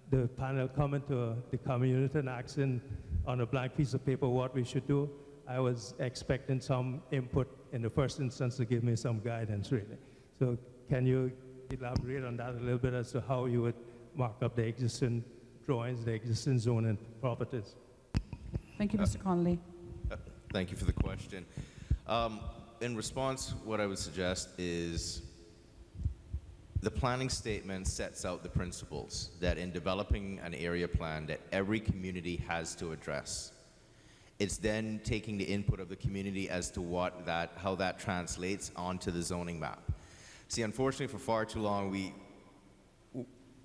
S14: the panel coming to the community and asking on a blank piece of paper what we should do, I was expecting some input in the first instance to give me some guidance, really. So can you elaborate on that a little bit as to how you would mark up the existing drawings, the existing zoning properties?
S3: Thank you, Mr. Connolly.
S5: Thank you for the question. In response, what I would suggest is the planning statement sets out the principles that in developing an area plan that every community has to address. It's then taking the input of the community as to how that translates onto the zoning map. See, unfortunately, for far too long,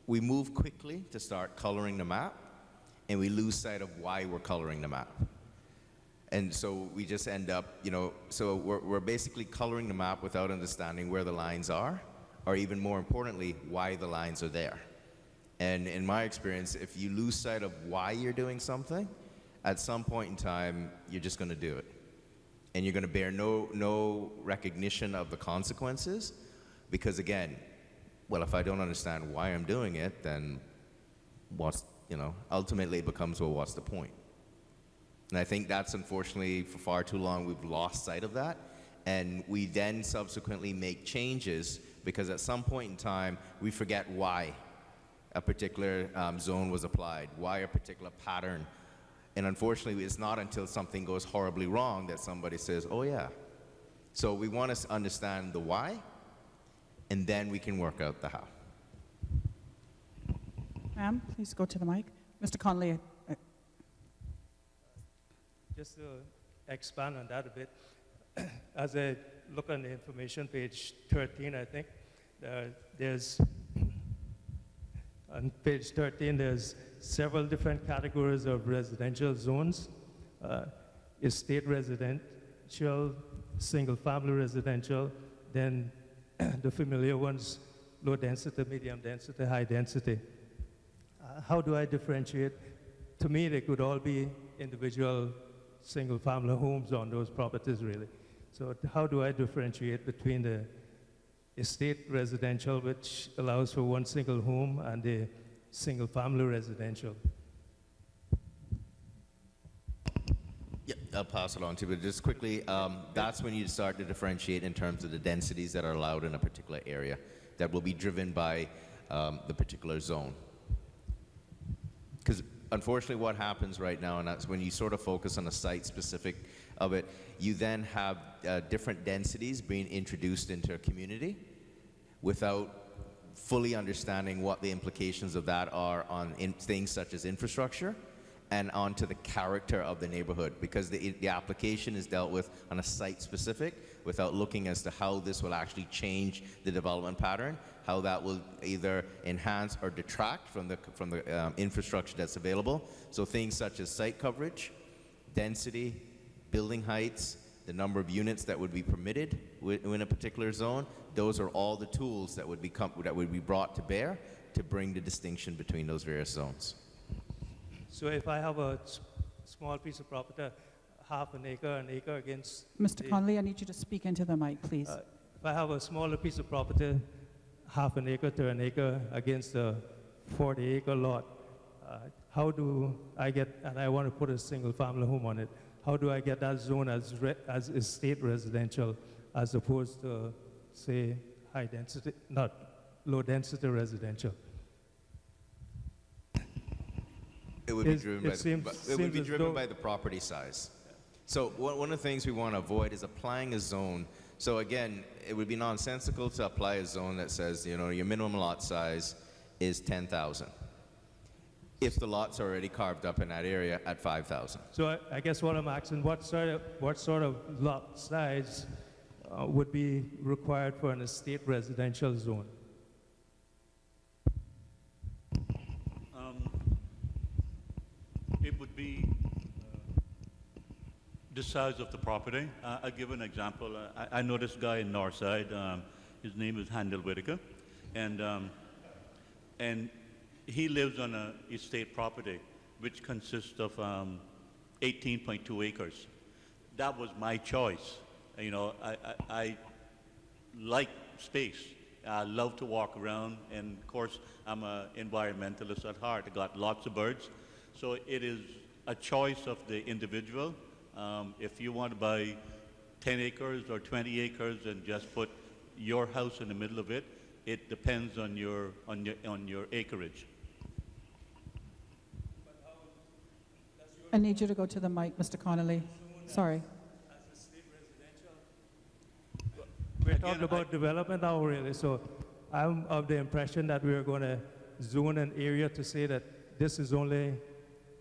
S5: we move quickly to start coloring the map, and we lose sight of why we're coloring the map. And so we just end up, so we're basically coloring the map without understanding where the lines are, or even more importantly, why the lines are there. And in my experience, if you lose sight of why you're doing something, at some point in time, you're just going to do it. And you're going to bear no recognition of the consequences, because again, well, if I don't understand why I'm doing it, then ultimately it becomes, well, what's the point? And I think that's, unfortunately, for far too long, we've lost sight of that. And we then subsequently make changes because at some point in time, we forget why a particular zone was applied, why a particular pattern And unfortunately, it's not until something goes horribly wrong that somebody says, oh yeah. So we want to understand the why, and then we can work out the how.
S3: Ma'am, please go to the mic. Mr. Connolly.
S14: Just to expand on that a bit, as I look on the information, page 13, I think, there's, on page 13, there's several different categories of residential zones. Estate residential, single-family residential, then the familiar ones, low density, medium density, high density. How do I differentiate? To me, they could all be individual single-family homes on those properties, really. So how do I differentiate between the estate residential, which allows for one single home, and the single-family residential?
S5: Yeah, I'll pass it on to you, but just quickly, that's when you start to differentiate in terms of the densities that are allowed in a particular area that will be driven by the particular zone. Because unfortunately what happens right now, and that's when you sort of focus on a site specific of it, you then have different densities being introduced into a community without fully understanding what the implications of that are on things such as infrastructure and onto the character of the neighborhood, because the application is dealt with on a site specific without looking as to how this will actually change the development pattern, how that will either enhance or detract from the infrastructure that's available. So things such as site coverage, density, building heights, the number of units that would be permitted in a particular zone, those are all the tools that would be brought to bear to bring the distinction between those various zones.
S14: So if I have a small piece of property, half an acre against...
S3: Mr. Connolly, I need you to speak into the mic, please.
S14: If I have a smaller piece of property, half an acre to an acre against a 40-acre lot, how do I get, and I want to put a single-family home on it, how do I get that zone as estate residential as opposed to, say, high density, not low density residential?
S5: It would be driven by the property size. So one of the things we want to avoid is applying a zone. So again, it would be nonsensical to apply a zone that says, you know, your minimum lot size is 10,000 if the lot's already carved up in that area at 5,000.
S14: So I guess what I'm asking, what sort of lot size would be required for an estate residential zone?
S6: It would be the size of the property. I'll give an example. I know this guy in Northside. His name is Handel Whitaker, and he lives on an estate property which consists of 18.2 acres. That was my choice. You know, I like space. I love to walk around, and of course, I'm an environmentalist at heart. I got lots of birds. So it is a choice of the individual. If you want to buy 10 acres or 20 acres and just put your house in the middle of it, it depends on your acreage.
S3: I need you to go to the mic, Mr. Connolly. Sorry.
S14: We're talking about development now, really. So I'm of the impression that we're going to zone an area to say that this is only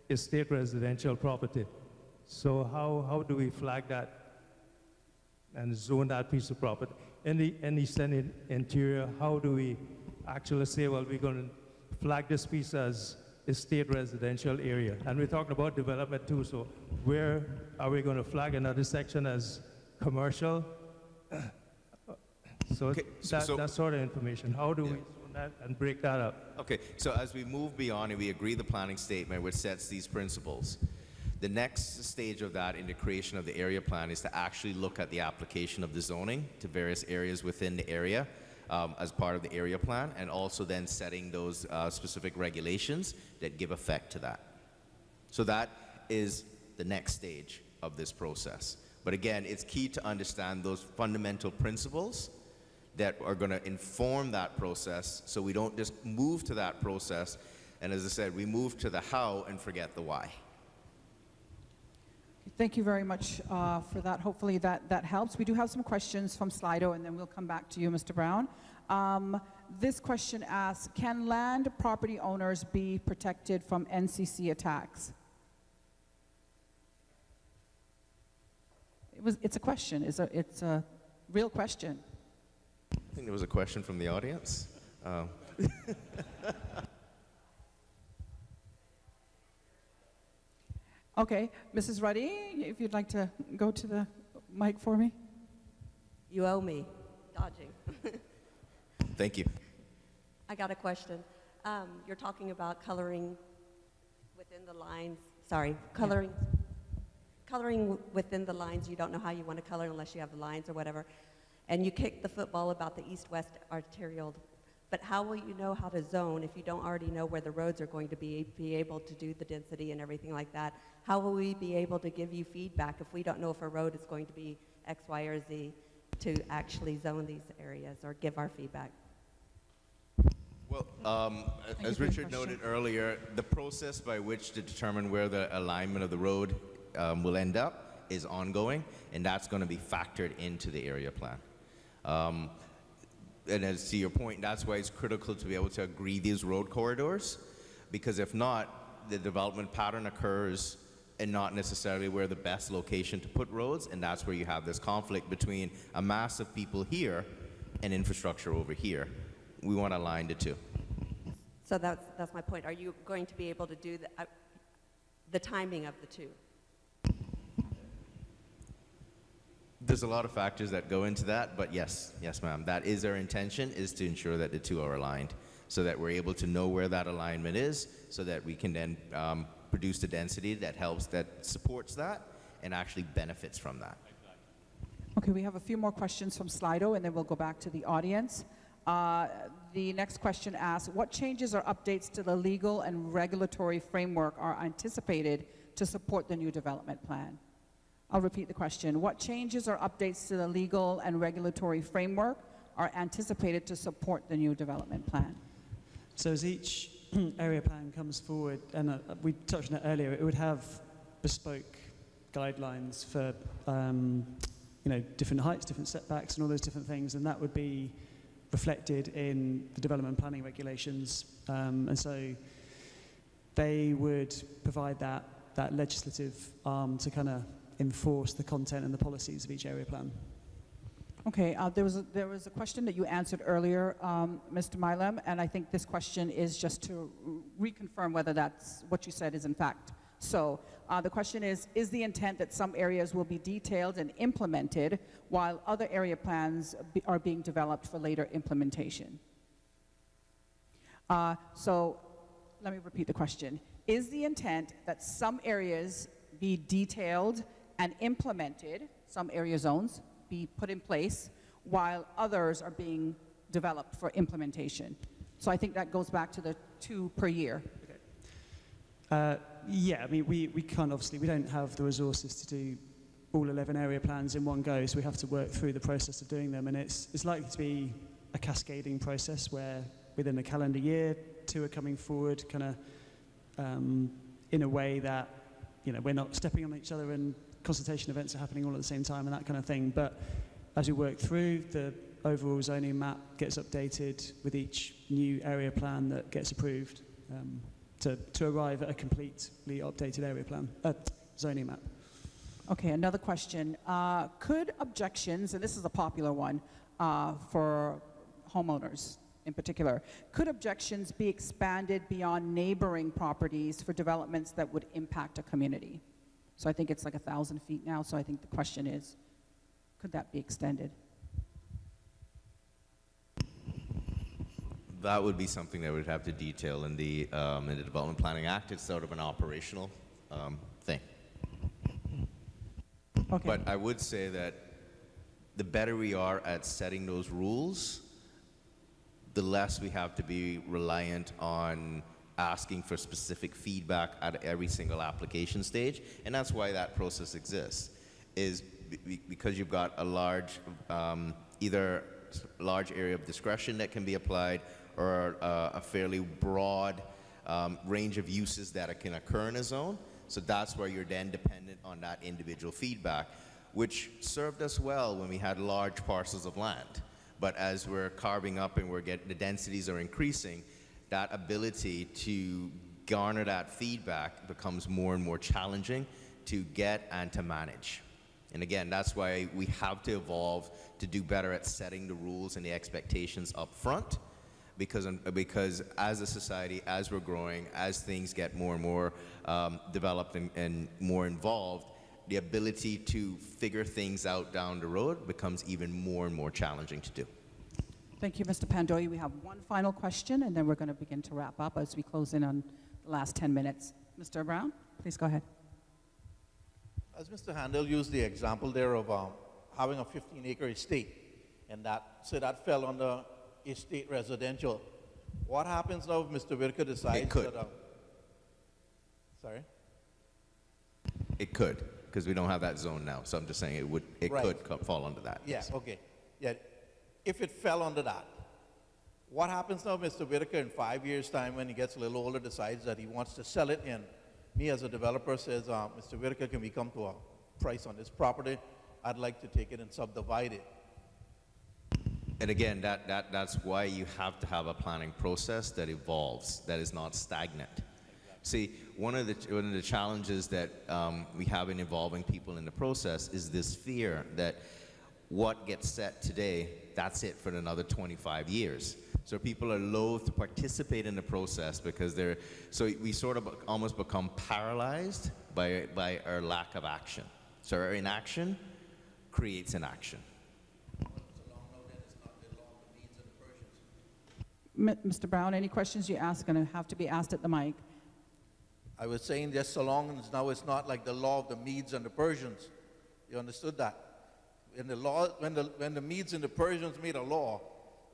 S14: estate residential property. So how do we flag that and zone that piece of property? In the Eastern Interior, how do we actually say, well, we're going to flag this piece as estate residential area? And we're talking about development too, so where are we going to flag another section as commercial? So that sort of information, how do we zone that and break that up?
S5: Okay, so as we move beyond and we agree the planning statement which sets these principles, the next stage of that in the creation of the area plan is to actually look at the application of the zoning to various areas within the area as part of the area plan, and also then setting those specific regulations that give effect to that. So that is the next stage of this process. But again, it's key to understand those fundamental principles that are going to inform that process, so we don't just move to that process, and as I said, we move to the how and forget the why.
S3: Thank you very much for that. Hopefully that helps. We do have some questions from Slido, and then we'll come back to you, Mr. Brown. This question asks, can land property owners be protected from NCC attacks? It's a question. It's a real question.
S5: I think there was a question from the audience.
S3: Okay, Mrs. Ruddy, if you'd like to go to the mic for me.
S15: You owe me. Dodging.
S5: Thank you.
S15: I got a question. You're talking about coloring within the lines. Sorry, coloring within the lines. You don't know how you want to color unless you have the lines or whatever. And you kick the football about the east-west arterial. But how will you know how to zone if you don't already know where the roads are going to be able to do the density and everything like that? How will we be able to give you feedback if we don't know if a road is going to be X, Y, or Z to actually zone these areas or give our feedback?
S5: Well, as Richard noted earlier, the process by which to determine where the alignment of the road will end up is ongoing, and that's going to be factored into the area plan. And as to your point, that's why it's critical to be able to agree these road corridors, because if not, the development pattern occurs and not necessarily where the best location to put roads, and that's where you have this conflict between a mass of people here and infrastructure over here. We want to align the two.
S15: So that's my point. Are you going to be able to do the timing of the two?
S5: There's a lot of factors that go into that, but yes, ma'am. That is our intention, is to ensure that the two are aligned so that we're able to know where that alignment is so that we can then produce the density that helps, that supports that, and actually benefits from that.
S3: Okay, we have a few more questions from Slido, and then we'll go back to the audience. The next question asks, what changes or updates to the legal and regulatory framework are anticipated to support the new development plan? I'll repeat the question. What changes or updates to the legal and regulatory framework are anticipated to support the new development plan?
S4: So as each area plan comes forward, and we touched on it earlier, it would have bespoke guidelines for different heights, different setbacks, and all those different things, and that would be reflected in the development planning regulations. And so they would provide that legislative arm to kind of enforce the content and the policies of each area plan.
S3: Okay, there was a question that you answered earlier, Mr. Milam, and I think this question is just to reconfirm whether that's what you said is in fact so. The question is the intent that some areas will be detailed and implemented while other area plans are being developed for later implementation? So let me repeat the question. Is the intent that some areas be detailed and implemented, some area zones be put in place, while others are being developed for implementation? So I think that goes back to the 2 per year.
S4: Yeah, I mean, we can't, obviously, we don't have the resources to do all 11 area plans in one go, so we have to work through the process of doing them, and it's likely to be a cascading process where within a calendar year, 2 are coming forward kind of in a way that, we're not stepping on each other and consultation events are happening all at the same time and that kind of thing. But as we work through, the overall zoning map gets updated with each new area plan that gets approved to arrive at a completely updated area plan, zoning map.
S3: Okay, another question. Could objections, and this is a popular one for homeowners in particular, could objections be expanded beyond neighboring properties for developments that would impact a community? So I think it's like 1,000 feet now, so I think the question is, could that be extended?
S5: That would be something that we'd have to detail in the Development Planning Act. It's sort of an operational thing.
S3: Okay.
S5: But I would say that the better we are at setting those rules, the less we have to be reliant on asking for specific feedback at every single application stage. And that's why that process exists, is because you've got a large, either large area of discretion that can be applied or a fairly broad range of uses that can occur in a zone. So that's where you're then dependent on that individual feedback, which served us well when we had large parcels of land. But as we're carving up and the densities are increasing, that ability to garner that feedback becomes more and more challenging to get and to manage. And again, that's why we have to evolve to do better at setting the rules and the expectations up front, because as a society, as we're growing, as things get more and more developed and more involved, the ability to figure things out down the road becomes even more and more challenging to do.
S3: Thank you, Mr. Pandoy. We have one final question, and then we're going to begin to wrap up as we close in on the last 10 minutes. Mr. Brown, please go ahead.
S10: As Mr. Handel used the example there of having a 15-acre estate, and that fell under estate residential. What happens now if Mr. Whitaker decides
S5: It could.
S10: that... sorry?
S5: It could, because we don't have that zone now. So I'm just saying it
S10: Right.
S5: could fall under that.
S10: Yeah,
S5: yes.
S10: okay. Yeah, if it fell under that, what happens now if Mr. Whitaker in 5 years' time, when he gets a little older, decides that he wants to sell it, and me as a developer says, Mr. Whitaker, can we come to a price on this property? I'd like to take it and subdivide it.
S5: And again, that's why you have to have a planning process that evolves, that is not stagnant. See, one of the challenges that we have in involving people in the process is this fear that what gets set today, that's it for another 25 years. So people are loath to participate in the process because we sort of almost become paralyzed by our lack of action. So our inaction creates inaction.
S3: Mr. Brown, any questions you ask are going to have to be asked at the mic.
S10: I was saying just so long as now it's not like the law of the Medes and the Persians. You understood that? In the law, when the Medes and the Persians made a law,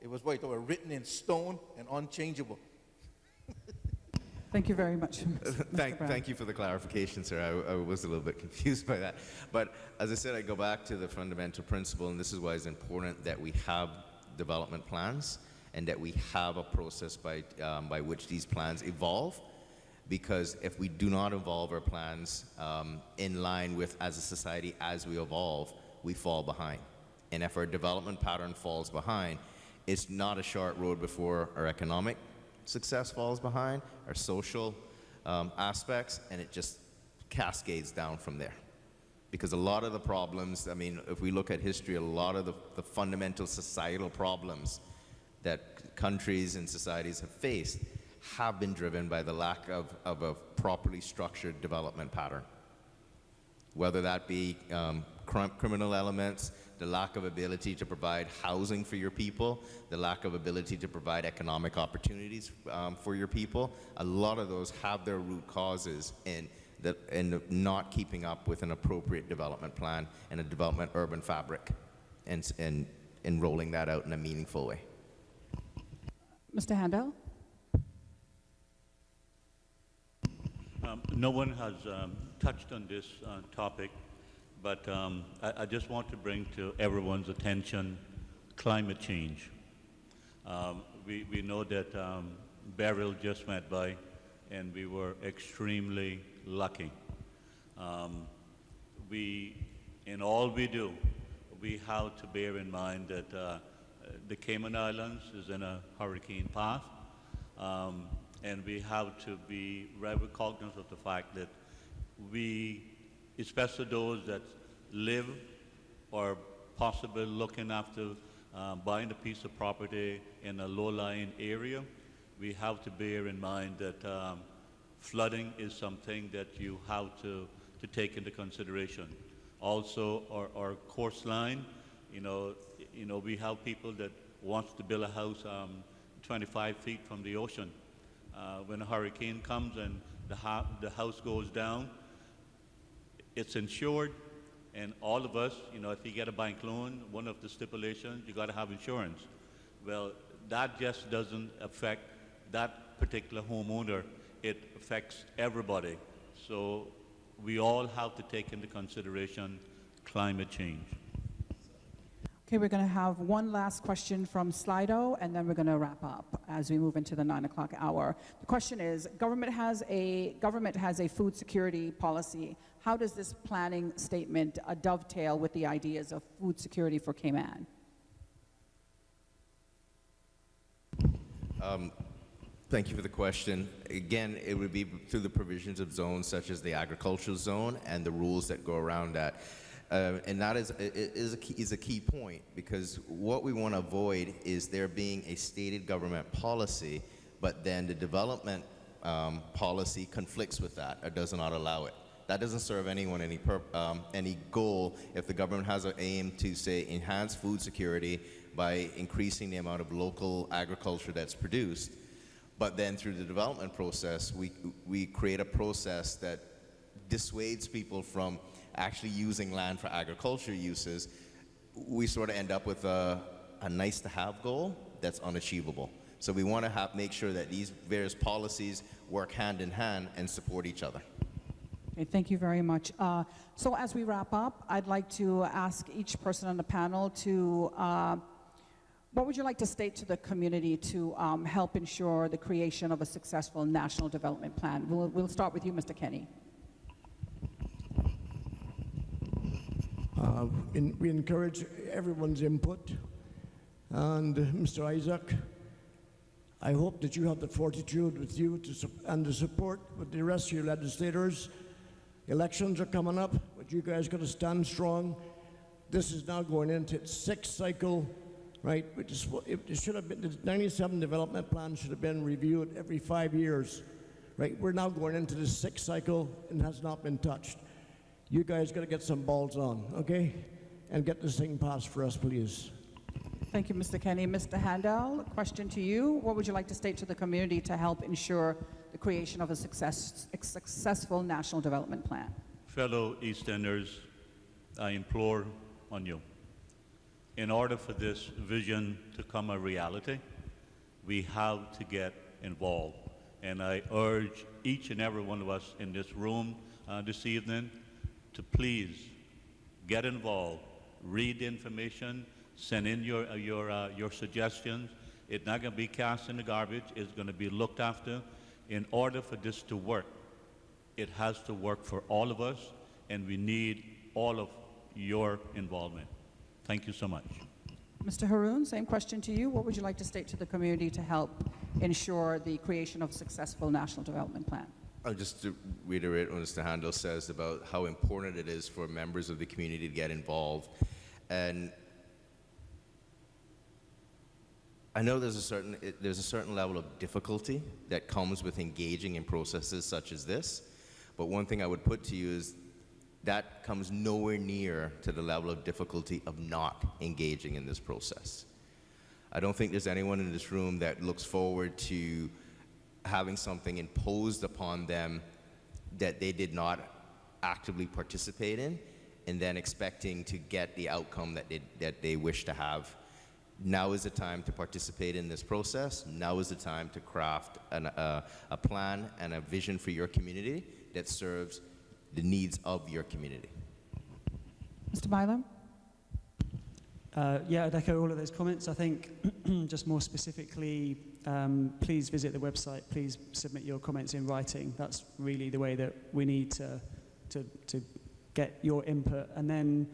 S10: it was what they were written in stone and unchangeable.
S3: Thank you very much, Mr. Brown.
S5: Thank you for the clarification, sir. I was a little bit confused by that. But as I said, I go back to the fundamental principle, and this is why it's important that we have development plans and that we have a process by which these plans evolve. Because if we do not evolve our plans in line with, as a society, as we evolve, we fall behind. And if our development pattern falls behind, it's not a short road before our economic success falls behind, our social aspects, and it just cascades down from there. Because a lot of the problems, I mean, if we look at history, a lot of the fundamental societal problems that countries and societies have faced have been driven by the lack of a properly structured development pattern. Whether that be criminal elements, the lack of ability to provide housing for your people, the lack of ability to provide economic opportunities for your people, a lot of those have their root causes in not keeping up with an appropriate development plan and a development urban fabric and rolling that out in a meaningful way.
S3: Mr. Handel?
S6: No one has touched on this topic, but I just want to bring to everyone's attention climate change. We know that Beryl just went by, and we were extremely lucky. In all we do, we have to bear in mind that the Cayman Islands is in a hurricane path. And we have to be very cognizant of the fact that we, especially those that live or possibly looking after buying a piece of property in a low-lying area, we have to bear in mind that flooding is something that you have to take into consideration. Also, our coastline, we have people that wants to build a house 25 feet from the ocean. When a hurricane comes and the house goes down, it's insured, and all of us, if you get a bank loan, one of the stipulations, you got to have insurance. Well, that just doesn't affect that particular homeowner. It affects everybody. So we all have to take into consideration climate change.
S3: Okay, we're going to have one last question from Slido, and then we're going to wrap up as we move into the 9 o'clock hour. The question is, government has a food security policy. How does this planning statement dovetail with the ideas of food security for Cayman?
S5: Thank you for the question. Again, it would be through the provisions of zones such as the agricultural zone and the rules that go around that. And that is a key point, because what we want to avoid is there being a stated government policy, but then the development policy conflicts with that or does not allow it. That doesn't serve anyone any goal if the government has an aim to, say, enhance food security by increasing the amount of local agriculture that's produced. But then through the development process, we create a process that dissuades people from actually using land for agriculture uses. We sort of end up with a nice-to-have goal that's unachievable. So we want to make sure that these various policies work hand in hand and support each other.
S3: Okay, thank you very much. So as we wrap up, I'd like to ask each person on the panel to, what would you like to state to the community to help ensure the creation of a successful national development plan? We'll start with you, Mr. Kenny.
S7: We encourage everyone's input. And Mr. Isaac, I hope that you have the fortitude with you and the support with the rest of your legislators. Elections are coming up, but you guys got to stand strong. This is now going into its sixth cycle, right? It should have been, the 97 development plan should have been reviewed every 5 years, right? We're now going into the sixth cycle and has not been touched. You guys got to get some balls on, okay? And get this thing passed for us, please.
S3: Thank you, Mr. Kenny. Mr. Handel, a question to you. What would you like to state to the community to help ensure the creation of a successful national development plan?
S6: Fellow East Enders, I implore on you, in order for this vision to come a reality, we have to get involved. And I urge each and every one of us in this room this evening to please get involved, read the information, send in your suggestions. It's not going to be cast in the garbage. It's going to be looked after. In order for this to work, it has to work for all of us, and we need all of your involvement. Thank you so much.
S3: Mr. Haroon, same question to you. What would you like to state to the community to help ensure the creation of a successful national development plan?
S5: Just to reiterate what Mr. Handel says about how important it is for members of the community to get involved. And I know there's a certain level of difficulty that comes with engaging in processes such as this, but one thing I would put to you is that comes nowhere near to the level of difficulty of not engaging in this process. I don't think there's anyone in this room that looks forward to having something imposed upon them that they did not actively participate in, and then expecting to get the outcome that they wish to have. Now is the time to participate in this process. Now is the time to craft a plan and a vision for your community that serves the needs of your community.
S3: Mr. Bylam?
S4: Yeah, I'd echo all of those comments. I think just more specifically, please visit the website. Please submit your comments in writing. That's really the way that we need to get your input. And then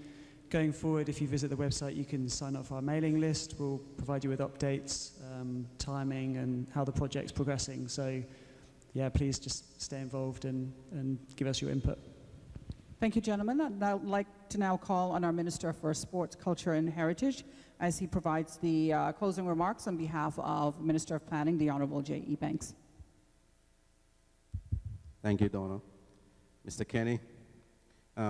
S4: going forward, if you visit the website, you can sign up for our mailing list. We'll provide you with updates, timing, and how the project's progressing. So, yeah, please just stay involved and give us your input.
S3: Thank you, gentlemen. I'd like to now call on our Minister for Sports, Culture and Heritage as he provides the closing remarks on behalf of Minister of Planning, the Honorable J.E. Banks.
S12: Thank you, Donna. Mr. Kenny,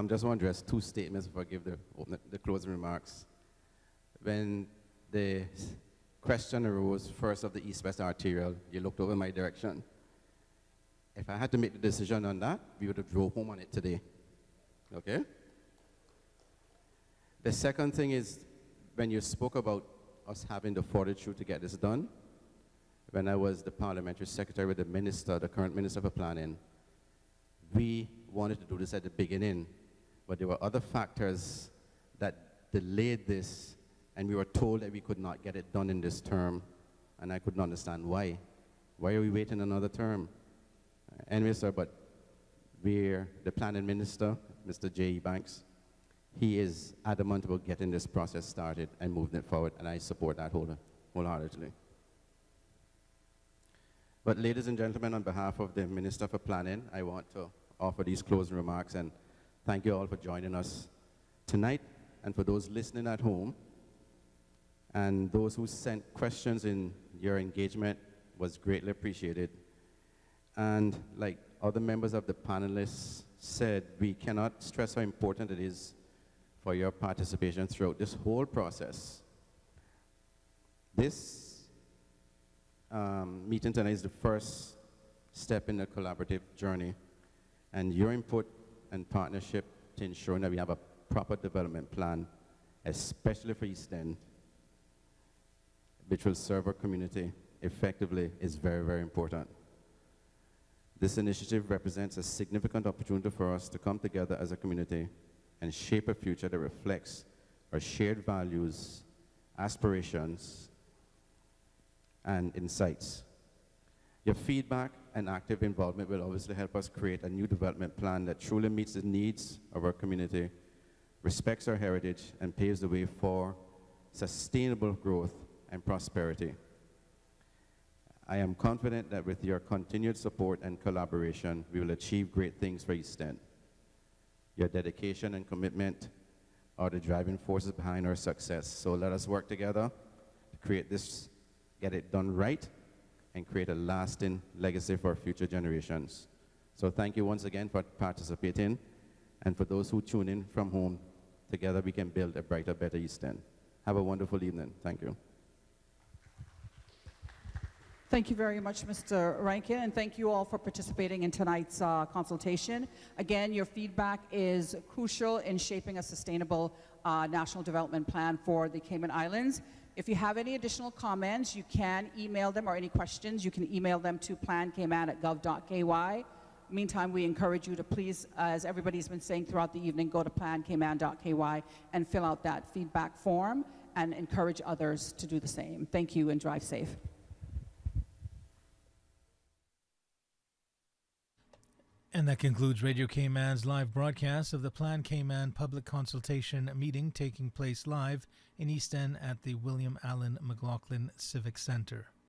S12: just want to address two statements before I give the closing remarks. When the question arose first of the East-West Arterial, you looked over my direction. If I had to make the decision on that, we would have drove home on it today. Okay? The second thing is, when you spoke about us having the fortitude to get this done, when I was the parliamentary secretary with the minister, the current minister for planning, we wanted to do this at the beginning, but there were other factors that delayed this And we were told that we could not get it done in this term, and I couldn't understand why. Why are we waiting another term? Anyway, sir, but we're the planning minister, Mr. J.E. Banks. He is adamant about getting this process started and moving it forward, and I support that wholeheartedly. But ladies and gentlemen, on behalf of the Minister for Planning, I want to offer these closing remarks and thank you all for joining us tonight. And for those listening at home and those who sent questions in, your engagement was greatly appreciated. And like other members of the panelists said, we cannot stress how important it is for your participation throughout this whole process. This meeting tonight is the first step in the collaborative journey, and your input and partnership to ensuring that we have a proper development plan, especially for East End, which will serve our community effectively, is very, very important. This initiative represents a significant opportunity for us to come together as a community and shape a future that reflects our shared values, aspirations, and insights. Your feedback and active involvement will obviously help us create a new development plan that truly meets the needs of our community, respects our heritage, and paves the way for sustainable growth and prosperity. I am confident that with your continued support and collaboration, we will achieve great things for East End. Your dedication and commitment are the driving forces behind our success. So let us work together to create this, get it done right, and create a lasting legacy for future generations. So thank you once again for participating, and for those who tune in from home, together we can build a brighter, better East End. Have a wonderful evening. Thank you.
S3: Thank you very much, Mr. Rankin, and thank you all for participating in tonight's consultation. Again, your feedback is crucial in shaping a sustainable national development plan for the Cayman Islands. If you have any additional comments, you can email them, or any questions, you can email them to plancayman@gov.ky. Meantime, we encourage you to please, as everybody's been saying throughout the evening, go to plancayman.ky and fill out that feedback form and encourage others to do the same. Thank you and drive safe.
S2: And that concludes Radio Cayman's live broadcast of the Plan Cayman public consultation meeting taking place live in East End at the William Allen McLaughlin Civic Center.